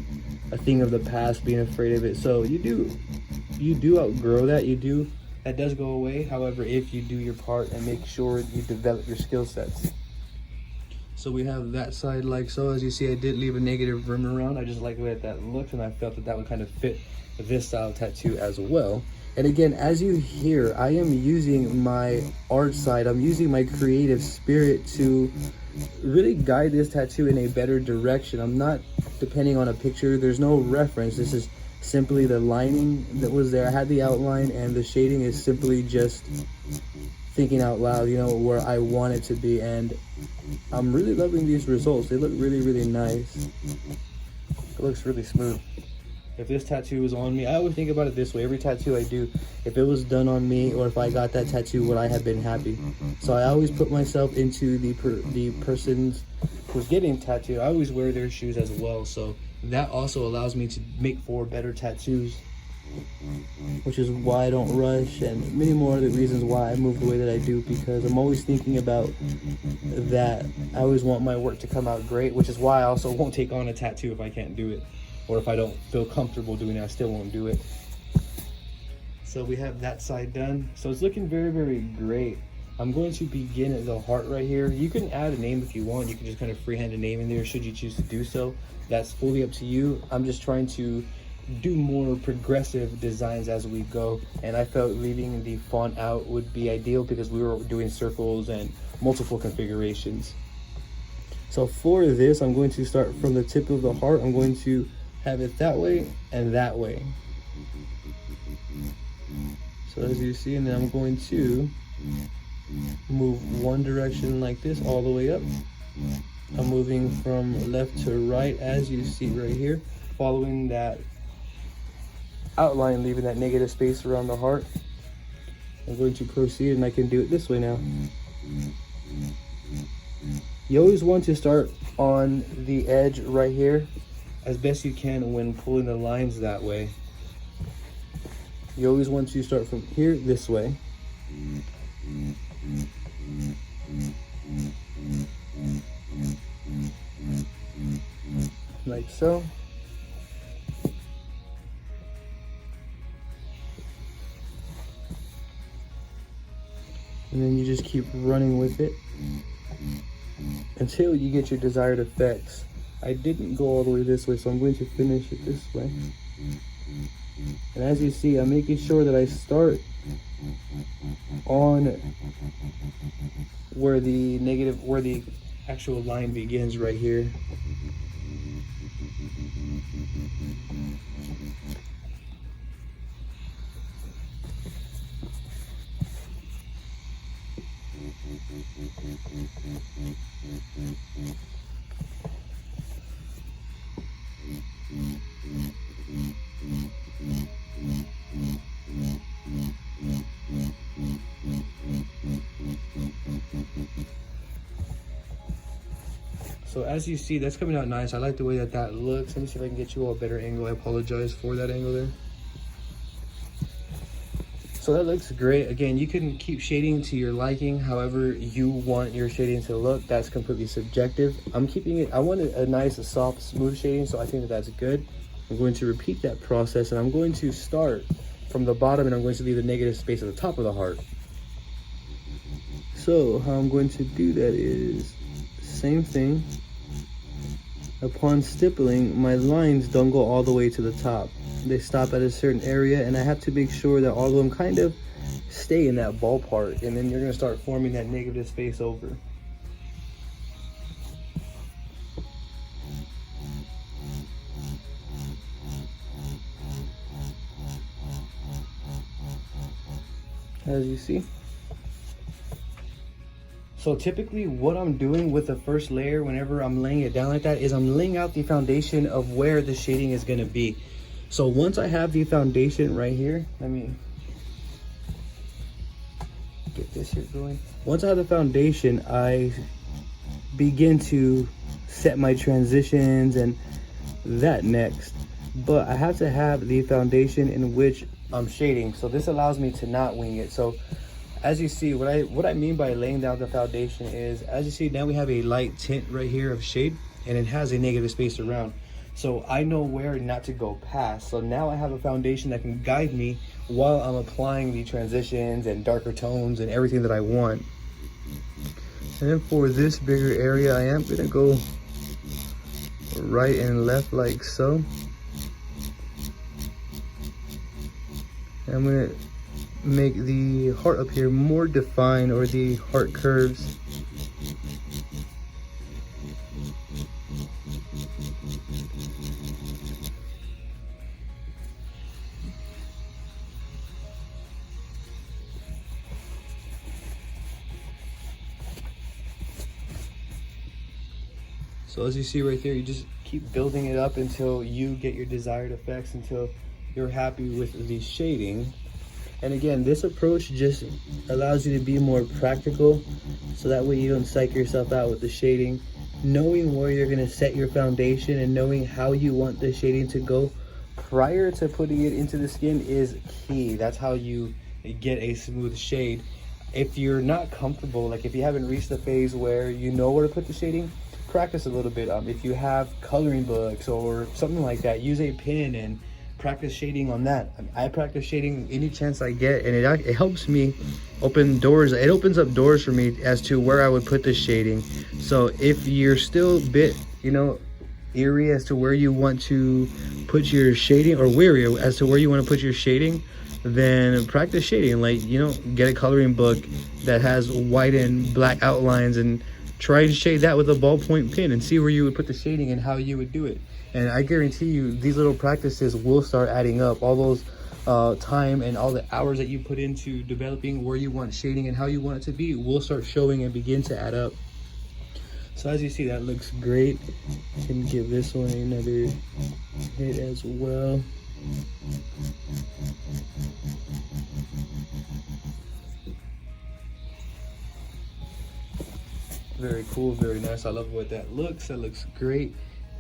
a thing of the past, being afraid of it. So you do outgrow that. That does go away. However, if you do your part and make sure you develop your skill sets. So we have that side like so. As you see, I did leave a negative rim around. I just like the way that looked, and I felt that would kind of fit this style tattoo as well. And again, as you hear, I am using my art side. I'm using my creative spirit to really guide this tattoo in a better direction. I'm not depending on a picture. There's no reference. This is simply the lining that was there. I had the outline, and the shading is simply just thinking out loud, where I want it to be. And I'm really loving these results. They look really, really nice. It looks really smooth. If this tattoo was on me, I always think about it this way. Every tattoo I do, if it was done on me or if I got that tattoo, would I have been happy? So I always put myself into the person's who's getting tattooed. I always wear their shoes as well. So that also allows me to make for better tattoos, which is why I don't rush, and many more other reasons why I move the way that I do, because I'm always thinking about that. I always want my work to come out great, which is why I also won't take on a tattoo if I can't do it. Or if I don't feel comfortable doing it, I still won't do it. So we have that side done. So it's looking very, very great. I'm going to begin at the heart right here. You can add a name if you want. You can just kind of freehand a name in there should you choose to do so. That's fully up to you. I'm just trying to do more progressive designs as we go. And I felt leaving the font out would be ideal because we were doing circles and multiple configurations. So for this, I'm going to start from the tip of the heart. I'm going to have it that way and that way. So as you see, and then I'm going to move one direction like this all the way up. I'm moving from left to right, as you see right here, following that outline, leaving that negative space around the heart. I'm going to proceed, and I can do it this way now. You always want to start on the edge right here as best you can when pulling the lines that way. You always want to start from here this way. Like so. And then you just keep running with it until you get your desired effects. I didn't go all the way this way, so I'm going to finish it this way. And as you see, I'm making sure that I start on where the actual line begins right here. So as you see, that's coming out nice. I like the way that looks. Let me see if I can get you all a better angle. I apologize for that angle there. So that looks great. Again, you can keep shading to your liking, however you want your shading to look. That's completely subjective. I'm keeping it, I want a nice, soft, smooth shading, so I think that's good. I'm going to repeat that process, and I'm going to start from the bottom, and I'm going to leave the negative space at the top of the heart. So how I'm going to do that is same thing. Upon stippling, my lines don't go all the way to the top. They stop at a certain area, and I have to make sure that all of them kind of stay in that ballpark, and then you're going to start forming that negative space over. As you see. So typically what I'm doing with the first layer whenever I'm laying it down like that is I'm laying out the foundation of where the shading is going to be. So once I have the foundation right here, let me get this here going. Once I have the foundation, I begin to set my transitions and that next. But I have to have the foundation in which I'm shading. So this allows me to not wing it. So as you see, what I mean by laying down the foundation is, as you see, now we have a light tint right here of shade, and it has a negative space around. So I know where not to go past. So now I have a foundation that can guide me while I'm applying the transitions and darker tones and everything that I want. And then for this bigger area, I am gonna go right and left like so. And I'm gonna make the heart up here more defined, or the heart curves. So as you see right there, you just keep building it up until you get your desired effects, until you're happy with the shading. And again, this approach just allows you to be more practical, so that way you don't psych yourself out with the shading. Knowing where you're going to set your foundation and knowing how you want the shading to go prior to putting it into the skin is key. That's how you get a smooth shade. If you're not comfortable, like if you haven't reached the phase where you know where to put the shading, practice a little bit. If you have coloring books or something like that, use a pen and practice shading on that. I practice shading any chance I get, and it helps me open doors. It opens up doors for me as to where I would put the shading. So if you're still a bit, eerie as to where you want to put your shading, or weary as to where you want to put your shading, then practice shading. Like, get a coloring book that has white and black outlines and try and shade that with a ballpoint pen and see where you would put the shading and how you would do it. And I guarantee you, these little practices will start adding up. All those time and all the hours that you put into developing where you want shading and how you want it to be will start showing and begin to add up. So as you see, that looks great. I can give this one another hit as well. Very cool, very nice. I love what that looks. That looks great.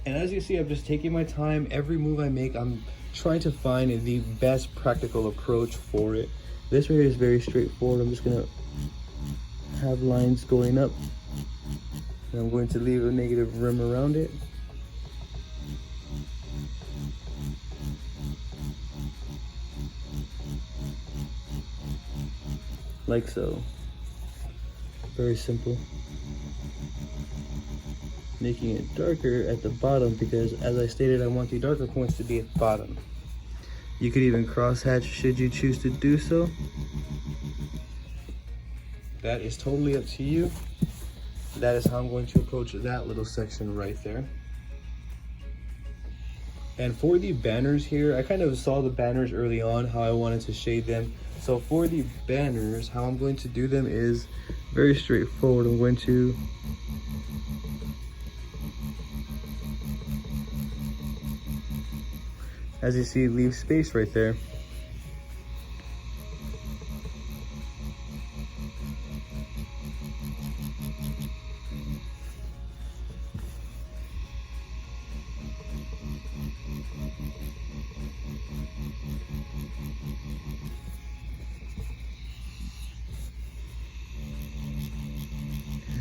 And as you see, I'm just taking my time. Every move I make, I'm trying to find the best practical approach for it. This right here is very straightforward. I'm just gonna have lines going up, and I'm going to leave a negative rim around it. Like so. Very simple. Making it darker at the bottom because, as I stated, I want the darker points to be at the bottom. You could even crosshatch should you choose to do so. That is totally up to you. That is how I'm going to approach that little section right there. And for the banners here, I kind of saw the banners early on, how I wanted to shade them. So for the banners, how I'm going to do them is very straightforward. I'm going to as you see, leave space right there.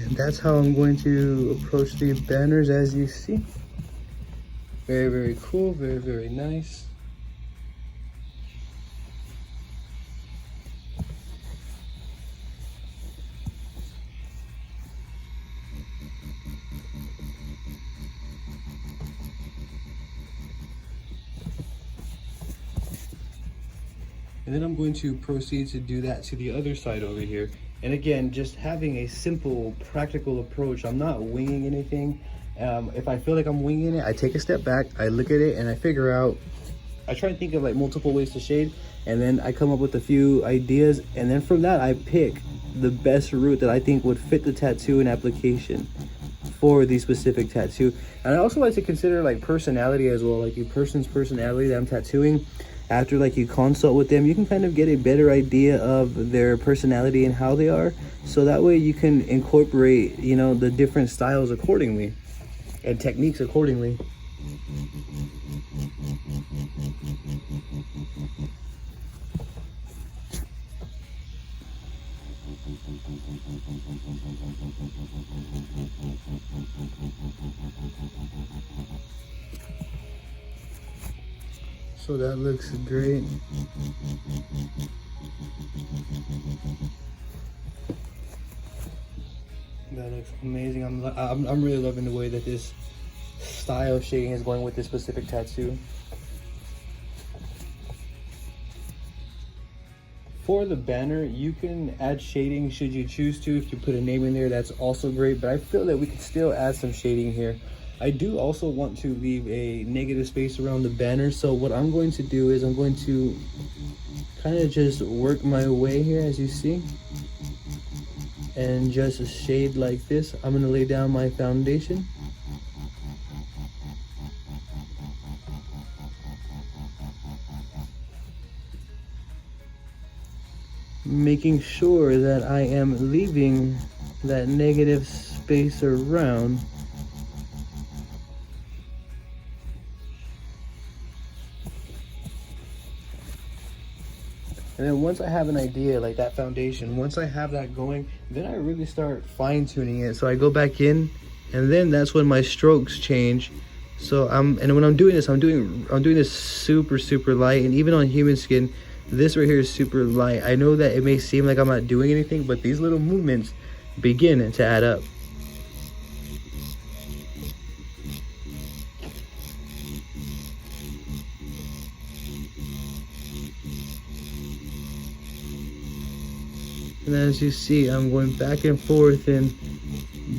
And that's how I'm going to approach the banners, as you see. Very, very cool, very, very nice. And then I'm going to proceed to do that to the other side over here. And again, just having a simple, practical approach. I'm not winging anything. If I feel like I'm winging it, I take a step back, I look at it, and I figure out, I try and think of like multiple ways to shade, and then I come up with a few ideas, and then from that I pick the best route that I think would fit the tattoo and application for the specific tattoo. And I also like to consider like personality as well, like the person's personality that I'm tattooing. After like you consult with them, you can kind of get a better idea of their personality and how they are, so that way you can incorporate, you know, the different styles accordingly and techniques accordingly. So that looks great. That looks amazing. I'm really loving the way that this style shading is going with this specific tattoo. For the banner, you can add shading should you choose to. If you put a name in there, that's also great, but I feel that we could still add some shading here. I do also want to leave a negative space around the banner, so what I'm going to do is I'm going to kind of just work my way here, as you see, and just shade like this. I'm going to lay down my foundation. Making sure that I am leaving that negative space around. And then once I have an idea, like that foundation, once I have that going, then I really start fine tuning it. So I go back in, and then that's when my strokes change. So and when I'm doing this, I'm doing this super light, and even on human skin, this right here is super light. I know that it may seem like I'm not doing anything, but these little movements begin to add up. And as you see, I'm going back and forth in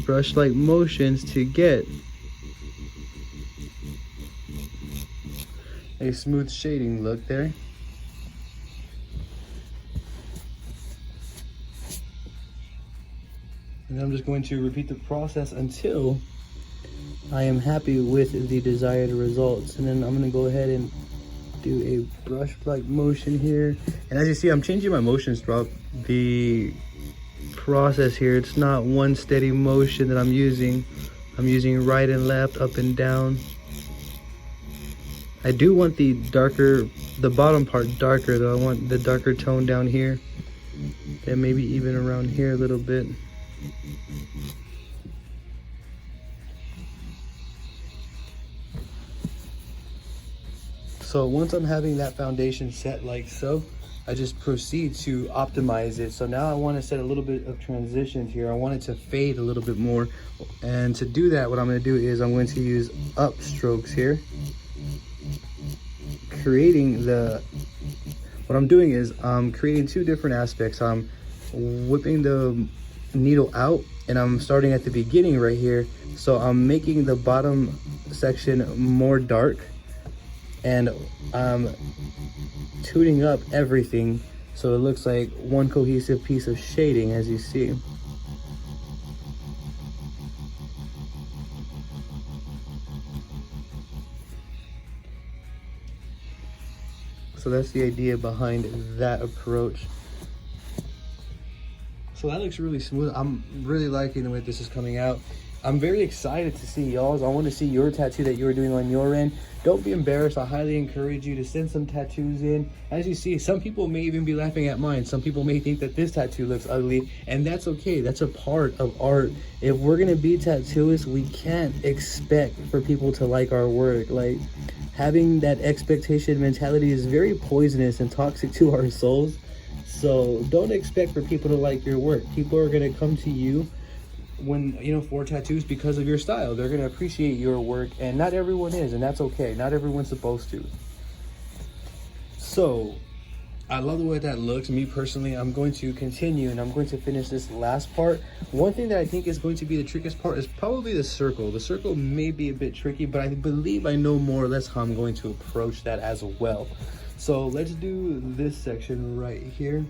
brush-like motions to get a smooth shading look there. And I'm just going to repeat the process until I am happy with the desired results. And then I'm going to go ahead and do a brush-like motion here. And as you see, I'm changing my motions throughout the process here. It's not one steady motion that I'm using. I'm using right and left, up and down. I do want the bottom part darker though. I want the darker tone down here, and maybe even around here a little bit. So once I'm having that foundation set like so, I just proceed to optimize it. So now I want to set a little bit of transitions here. I want it to fade a little bit more. And to do that, what I'm going to do is I'm going to use up strokes here. What I'm doing is I'm creating two different aspects. I'm whipping the needle out and I'm starting at the beginning right here. So I'm making the bottom section more dark and I'm tuning up everything so it looks like one cohesive piece of shading, as you see. So that's the idea behind that approach. So that looks really smooth. I'm really liking the way this is coming out. I'm very excited to see y'all's. I want to see your tattoo that you're doing on your end. Don't be embarrassed. I highly encourage you to send some tattoos in. As you see, some people may even be laughing at mine. Some people may think that this tattoo looks ugly, and that's okay. That's a part of art. If we're gonna be tattooists, we can't expect for people to like our work. Like, having that expectation mentality is very poisonous and toxic to our souls. So don't expect for people to like your work. People are gonna come to you for tattoos because of your style. They're gonna appreciate your work, and not everyone is, and that's okay. Not everyone's supposed to. So I love the way that looks. Me personally, I'm going to continue and I'm going to finish this last part. One thing that I think is going to be the trickiest part is probably the circle. The circle may be a bit tricky, but I believe I know more or less how I'm going to approach that as well. So let's do this section right here.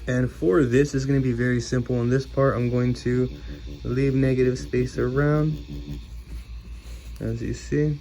And for this, it's going to be very simple. On this part, I'm going to leave negative space around, as you see.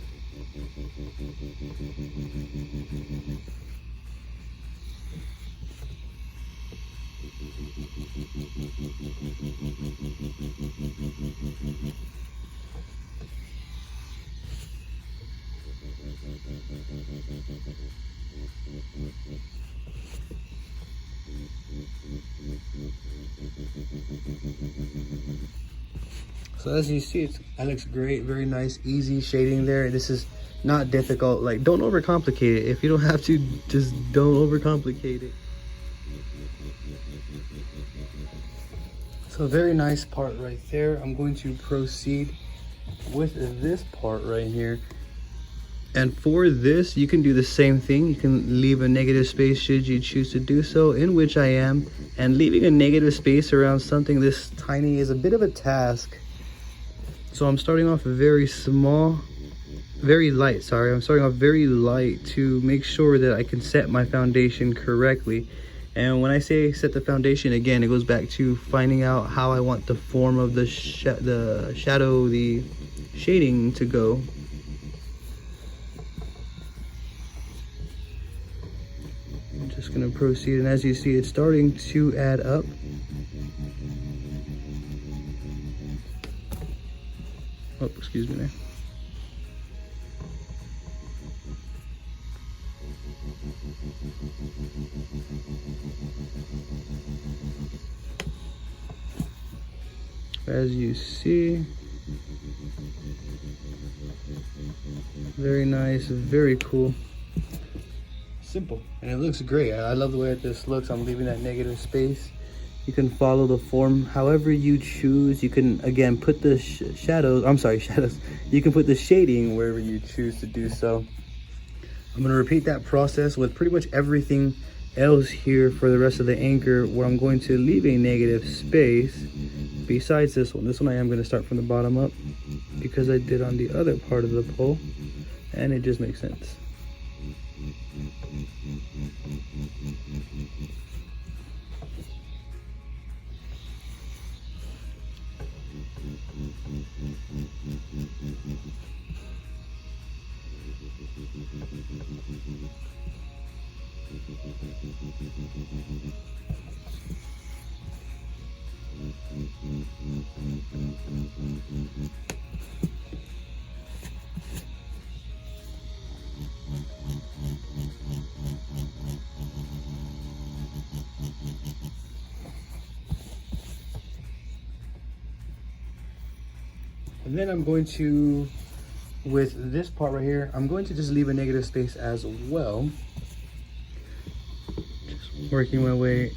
So as you see, that looks great. Very nice, easy shading there. This is not difficult. Like, don't overcomplicate it. If you don't have to, just don't overcomplicate it. So very nice part right there. I'm going to proceed with this part right here. And for this, you can do the same thing. You can leave a negative space should you choose to do so, in which I am. And leaving a negative space around something this tiny is a bit of a task. So I'm starting off very small, very light, sorry. I'm starting off very light to make sure that I can set my foundation correctly. And when I say set the foundation, again, it goes back to finding out how I want the form of the shadow, the shading to go. I'm just gonna proceed, and as you see, it's starting to add up. Oh, excuse me there. As you see, very nice, very cool. Simple, and it looks great. I love the way that this looks. I'm leaving that negative space. You can follow the form however you choose. You can, again, put the shadows. You can put the shading wherever you choose to do so. I'm going to repeat that process with pretty much everything else here for the rest of the anchor, where I'm going to leave a negative space besides this one. This one I am going to start from the bottom up because I did on the other part of the pole, and it just makes sense. And then I'm going to with this part right here, I'm going to just leave a negative space as well. Just working my way.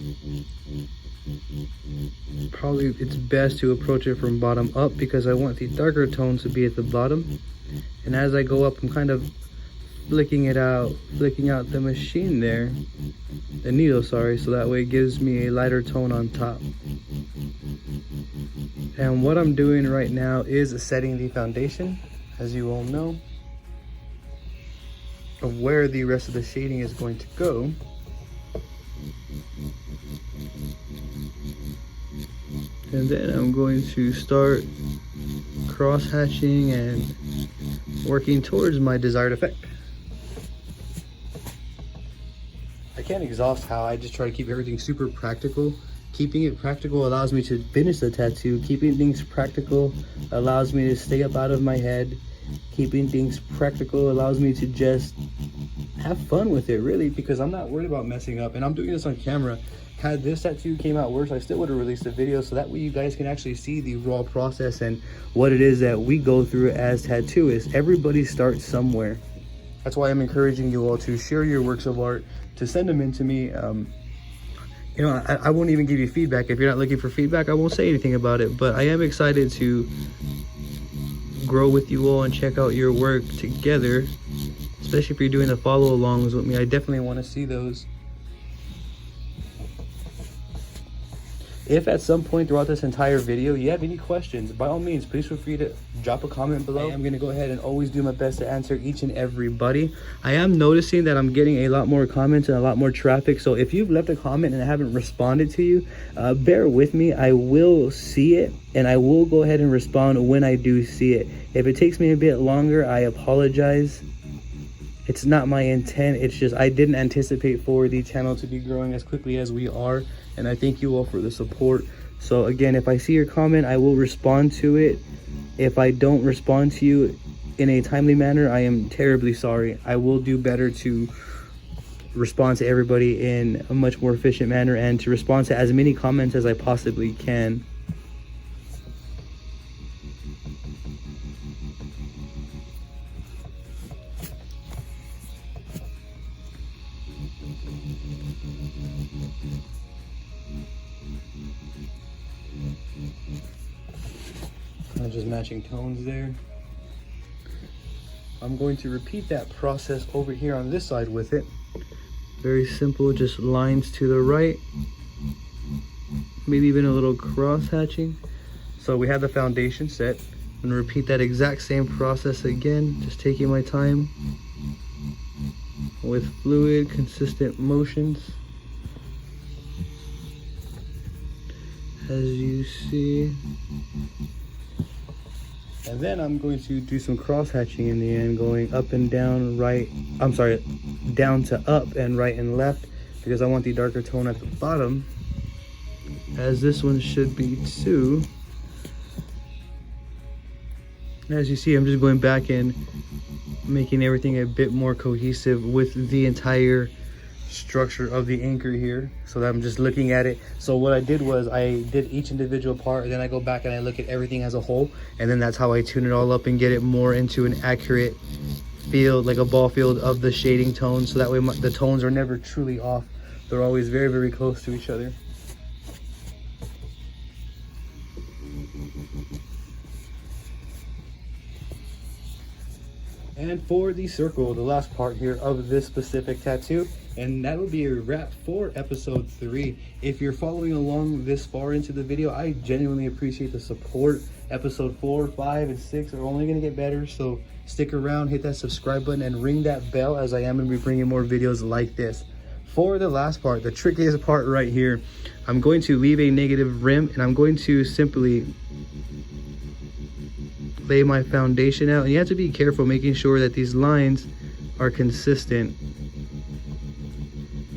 Probably it's best to approach it from bottom up because I want the darker tones to be at the bottom. And as I go up, I'm kind of flicking out the machine there, the needle, sorry, so that way it gives me a lighter tone on top. And what I'm doing right now is setting the foundation, as you all know, of where the rest of the shading is going to go. And then I'm going to start cross hatching and working towards my desired effect. I can't exhaust how I just try to keep everything super practical. Keeping it practical allows me to finish the tattoo. Keeping things practical allows me to stay up out of my head. Keeping things practical allows me to just have fun with it, really, because I'm not worried about messing up. And I'm doing this on camera. Had this tattoo came out worse, I still would have released a video so that way you guys can actually see the raw process and what it is that we go through as tattooists. Everybody starts somewhere. That's why I'm encouraging you all to share your works of art, to send them in to me. You know, I won't even give you feedback. If you're not looking for feedback, I won't say anything about it. But I am excited to grow with you all and check out your work together, especially if you're doing the follow-alongs with me. I definitely want to see those. If at some point throughout this entire video you have any questions, by all means, please feel free to drop a comment below. I'm going to go ahead and always do my best to answer each and everybody. I am noticing that I'm getting a lot more comments and a lot more traffic. So if you've left a comment and I haven't responded to you, bear with me. I will see it and I will go ahead and respond when I do see it. If it takes me a bit longer, I apologize. It's not my intent. It's just I didn't anticipate for the channel to be growing as quickly as we are. And I thank you all for the support. So again, if I see your comment, I will respond to it. If I don't respond to you in a timely manner, I am terribly sorry. I will do better to respond to everybody in a much more efficient manner and to respond to as many comments as I possibly can. I'm just matching tones there. I'm going to repeat that process over here on this side with it. Very simple, just lines to the right. Maybe even a little cross hatching. So we have the foundation set. I'm gonna repeat that exact same process again, just taking my time with fluid, consistent motions. As you see. And then I'm going to do some cross hatching in the end, going up and down, down to up and right and left, because I want the darker tone at the bottom, as this one should be too. As you see, I'm just going back and making everything a bit more cohesive with the entire structure of the anchor here, so that I'm just looking at it. So what I did was I did each individual part, and then I go back and I look at everything as a whole, and then that's how I tune it all up and get it more into an accurate field, like a ball field of the shading tones, so that way the tones are never truly off. They're always very, very close to each other. And for the circle, the last part here of this specific tattoo, and that will be a wrap for episode 3. If you're following along this far into the video, I genuinely appreciate the support. Episode 4, 5, and 6 are only going to get better, so stick around, hit that subscribe button, and ring that bell, as I am going to be bringing more videos like this. For the last part, the trickiest part right here, I'm going to leave a negative rim, and I'm going to simply lay my foundation out. And you have to be careful making sure that these lines are consistent.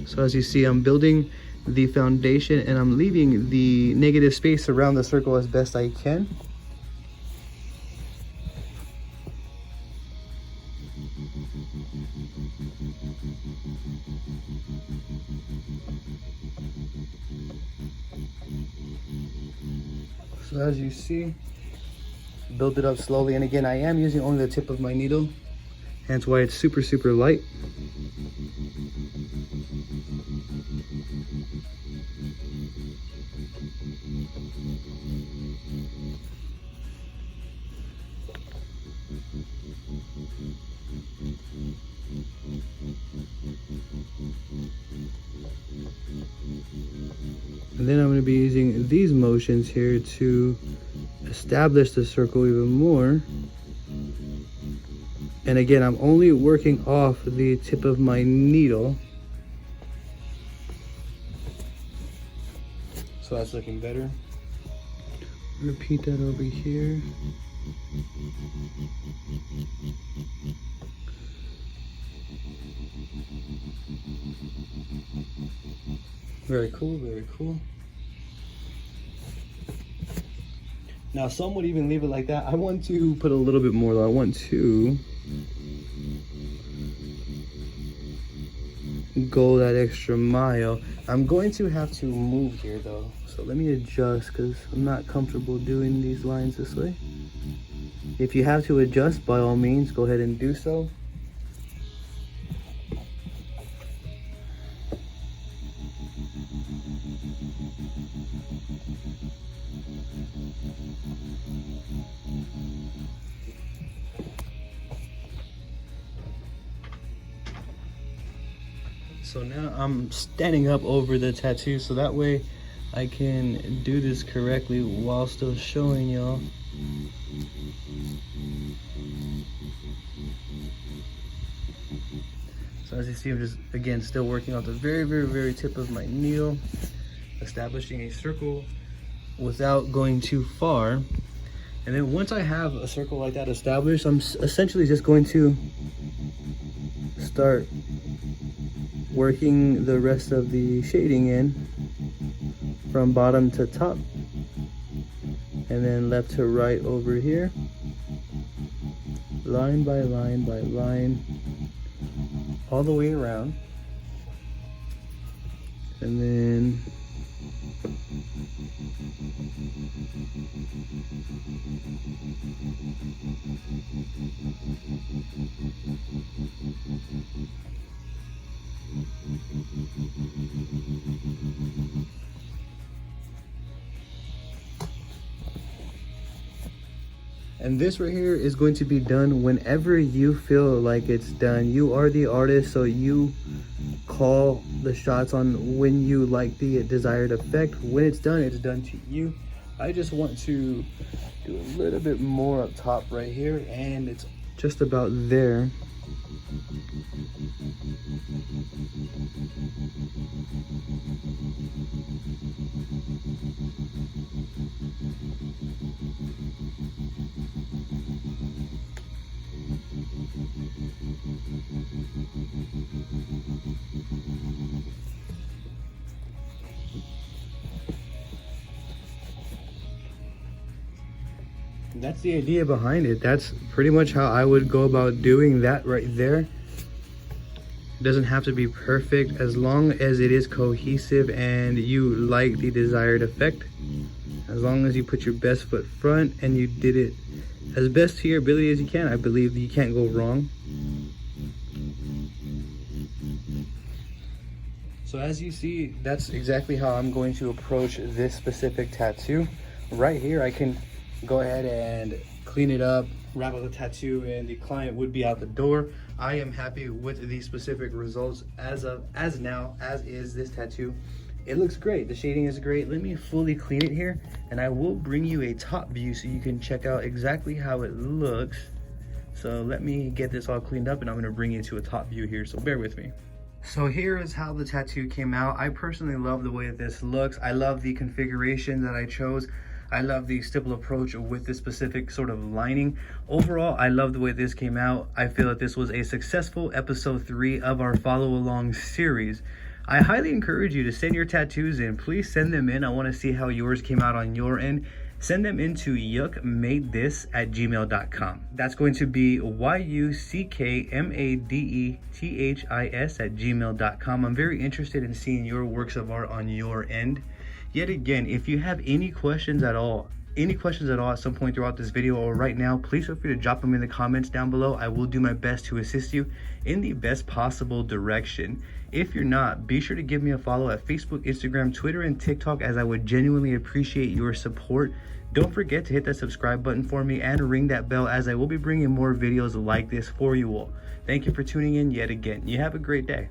So as you see, I'm building the foundation and I'm leaving the negative space around the circle as best I can. So as you see, build it up slowly. And again, I am using only the tip of my needle, hence why it's super, super light. And then I'm going to be using these motions here to establish the circle even more. And again, I'm only working off the tip of my needle. So that's looking better. Repeat that over here. Very cool, very cool. Now some would even leave it like that. I want to put a little bit more though. I want to go that extra mile. I'm going to have to move here though. So let me adjust because I'm not comfortable doing these lines this way. If you have to adjust, by all means, go ahead and do so. So now I'm standing up over the tattoo so that way I can do this correctly while still showing y'all. So as you see, I'm just, again, still working off the very, very, very tip of my needle, establishing a circle without going too far. And then once I have a circle like that established, I'm essentially just going to start working the rest of the shading in from bottom to top, and then left to right over here, line by line by line, all the way around. And then this right here is going to be done whenever you feel like it's done. You are the artist, so you call the shots on when you like the desired effect. When it's done to you. I just want to do a little bit more up top right here, and it's just about there. That's the idea behind it. That's pretty much how I would go about doing that right there. It doesn't have to be perfect as long as it is cohesive and you like the desired effect. As long as you put your best foot front and you did it as best to your ability as you can, I believe you can't go wrong. So as you see, that's exactly how I'm going to approach this specific tattoo. Right here, I can go ahead and clean it up, wrap up the tattoo, and the client would be out the door. I am happy with the specific results as is this tattoo. It looks great. The shading is great. Let me fully clean it here, and I will bring you a top view so you can check out exactly how it looks. So let me get this all cleaned up, and I'm going to bring you to a top view here, so bear with me. So here is how the tattoo came out. I personally love the way that this looks. I love the configuration that I chose. I love the stipple approach with this specific sort of lining. Overall, I love the way this came out. I feel that this was a successful episode 3 of our follow along series. I highly encourage you to send your tattoos in. Please send them in. I want to see how yours came out on your end. Send them into yuckmadethis@gmail.com. That's going to be yuckmadethis@gmail.com. I'm very interested in seeing your works of art on your end. Yet again, if you have any questions at all, any questions at all at some point throughout this video or right now, please feel free to drop them in the comments down below. I will do my best to assist you in the best possible direction. If you're not, be sure to give me a follow at Facebook, Instagram, Twitter, and TikTok, as I would genuinely appreciate your support. Don't forget to hit that subscribe button for me and ring that bell, as I will be bringing more videos like this for you all. Thank you for tuning in yet again. You have a great day.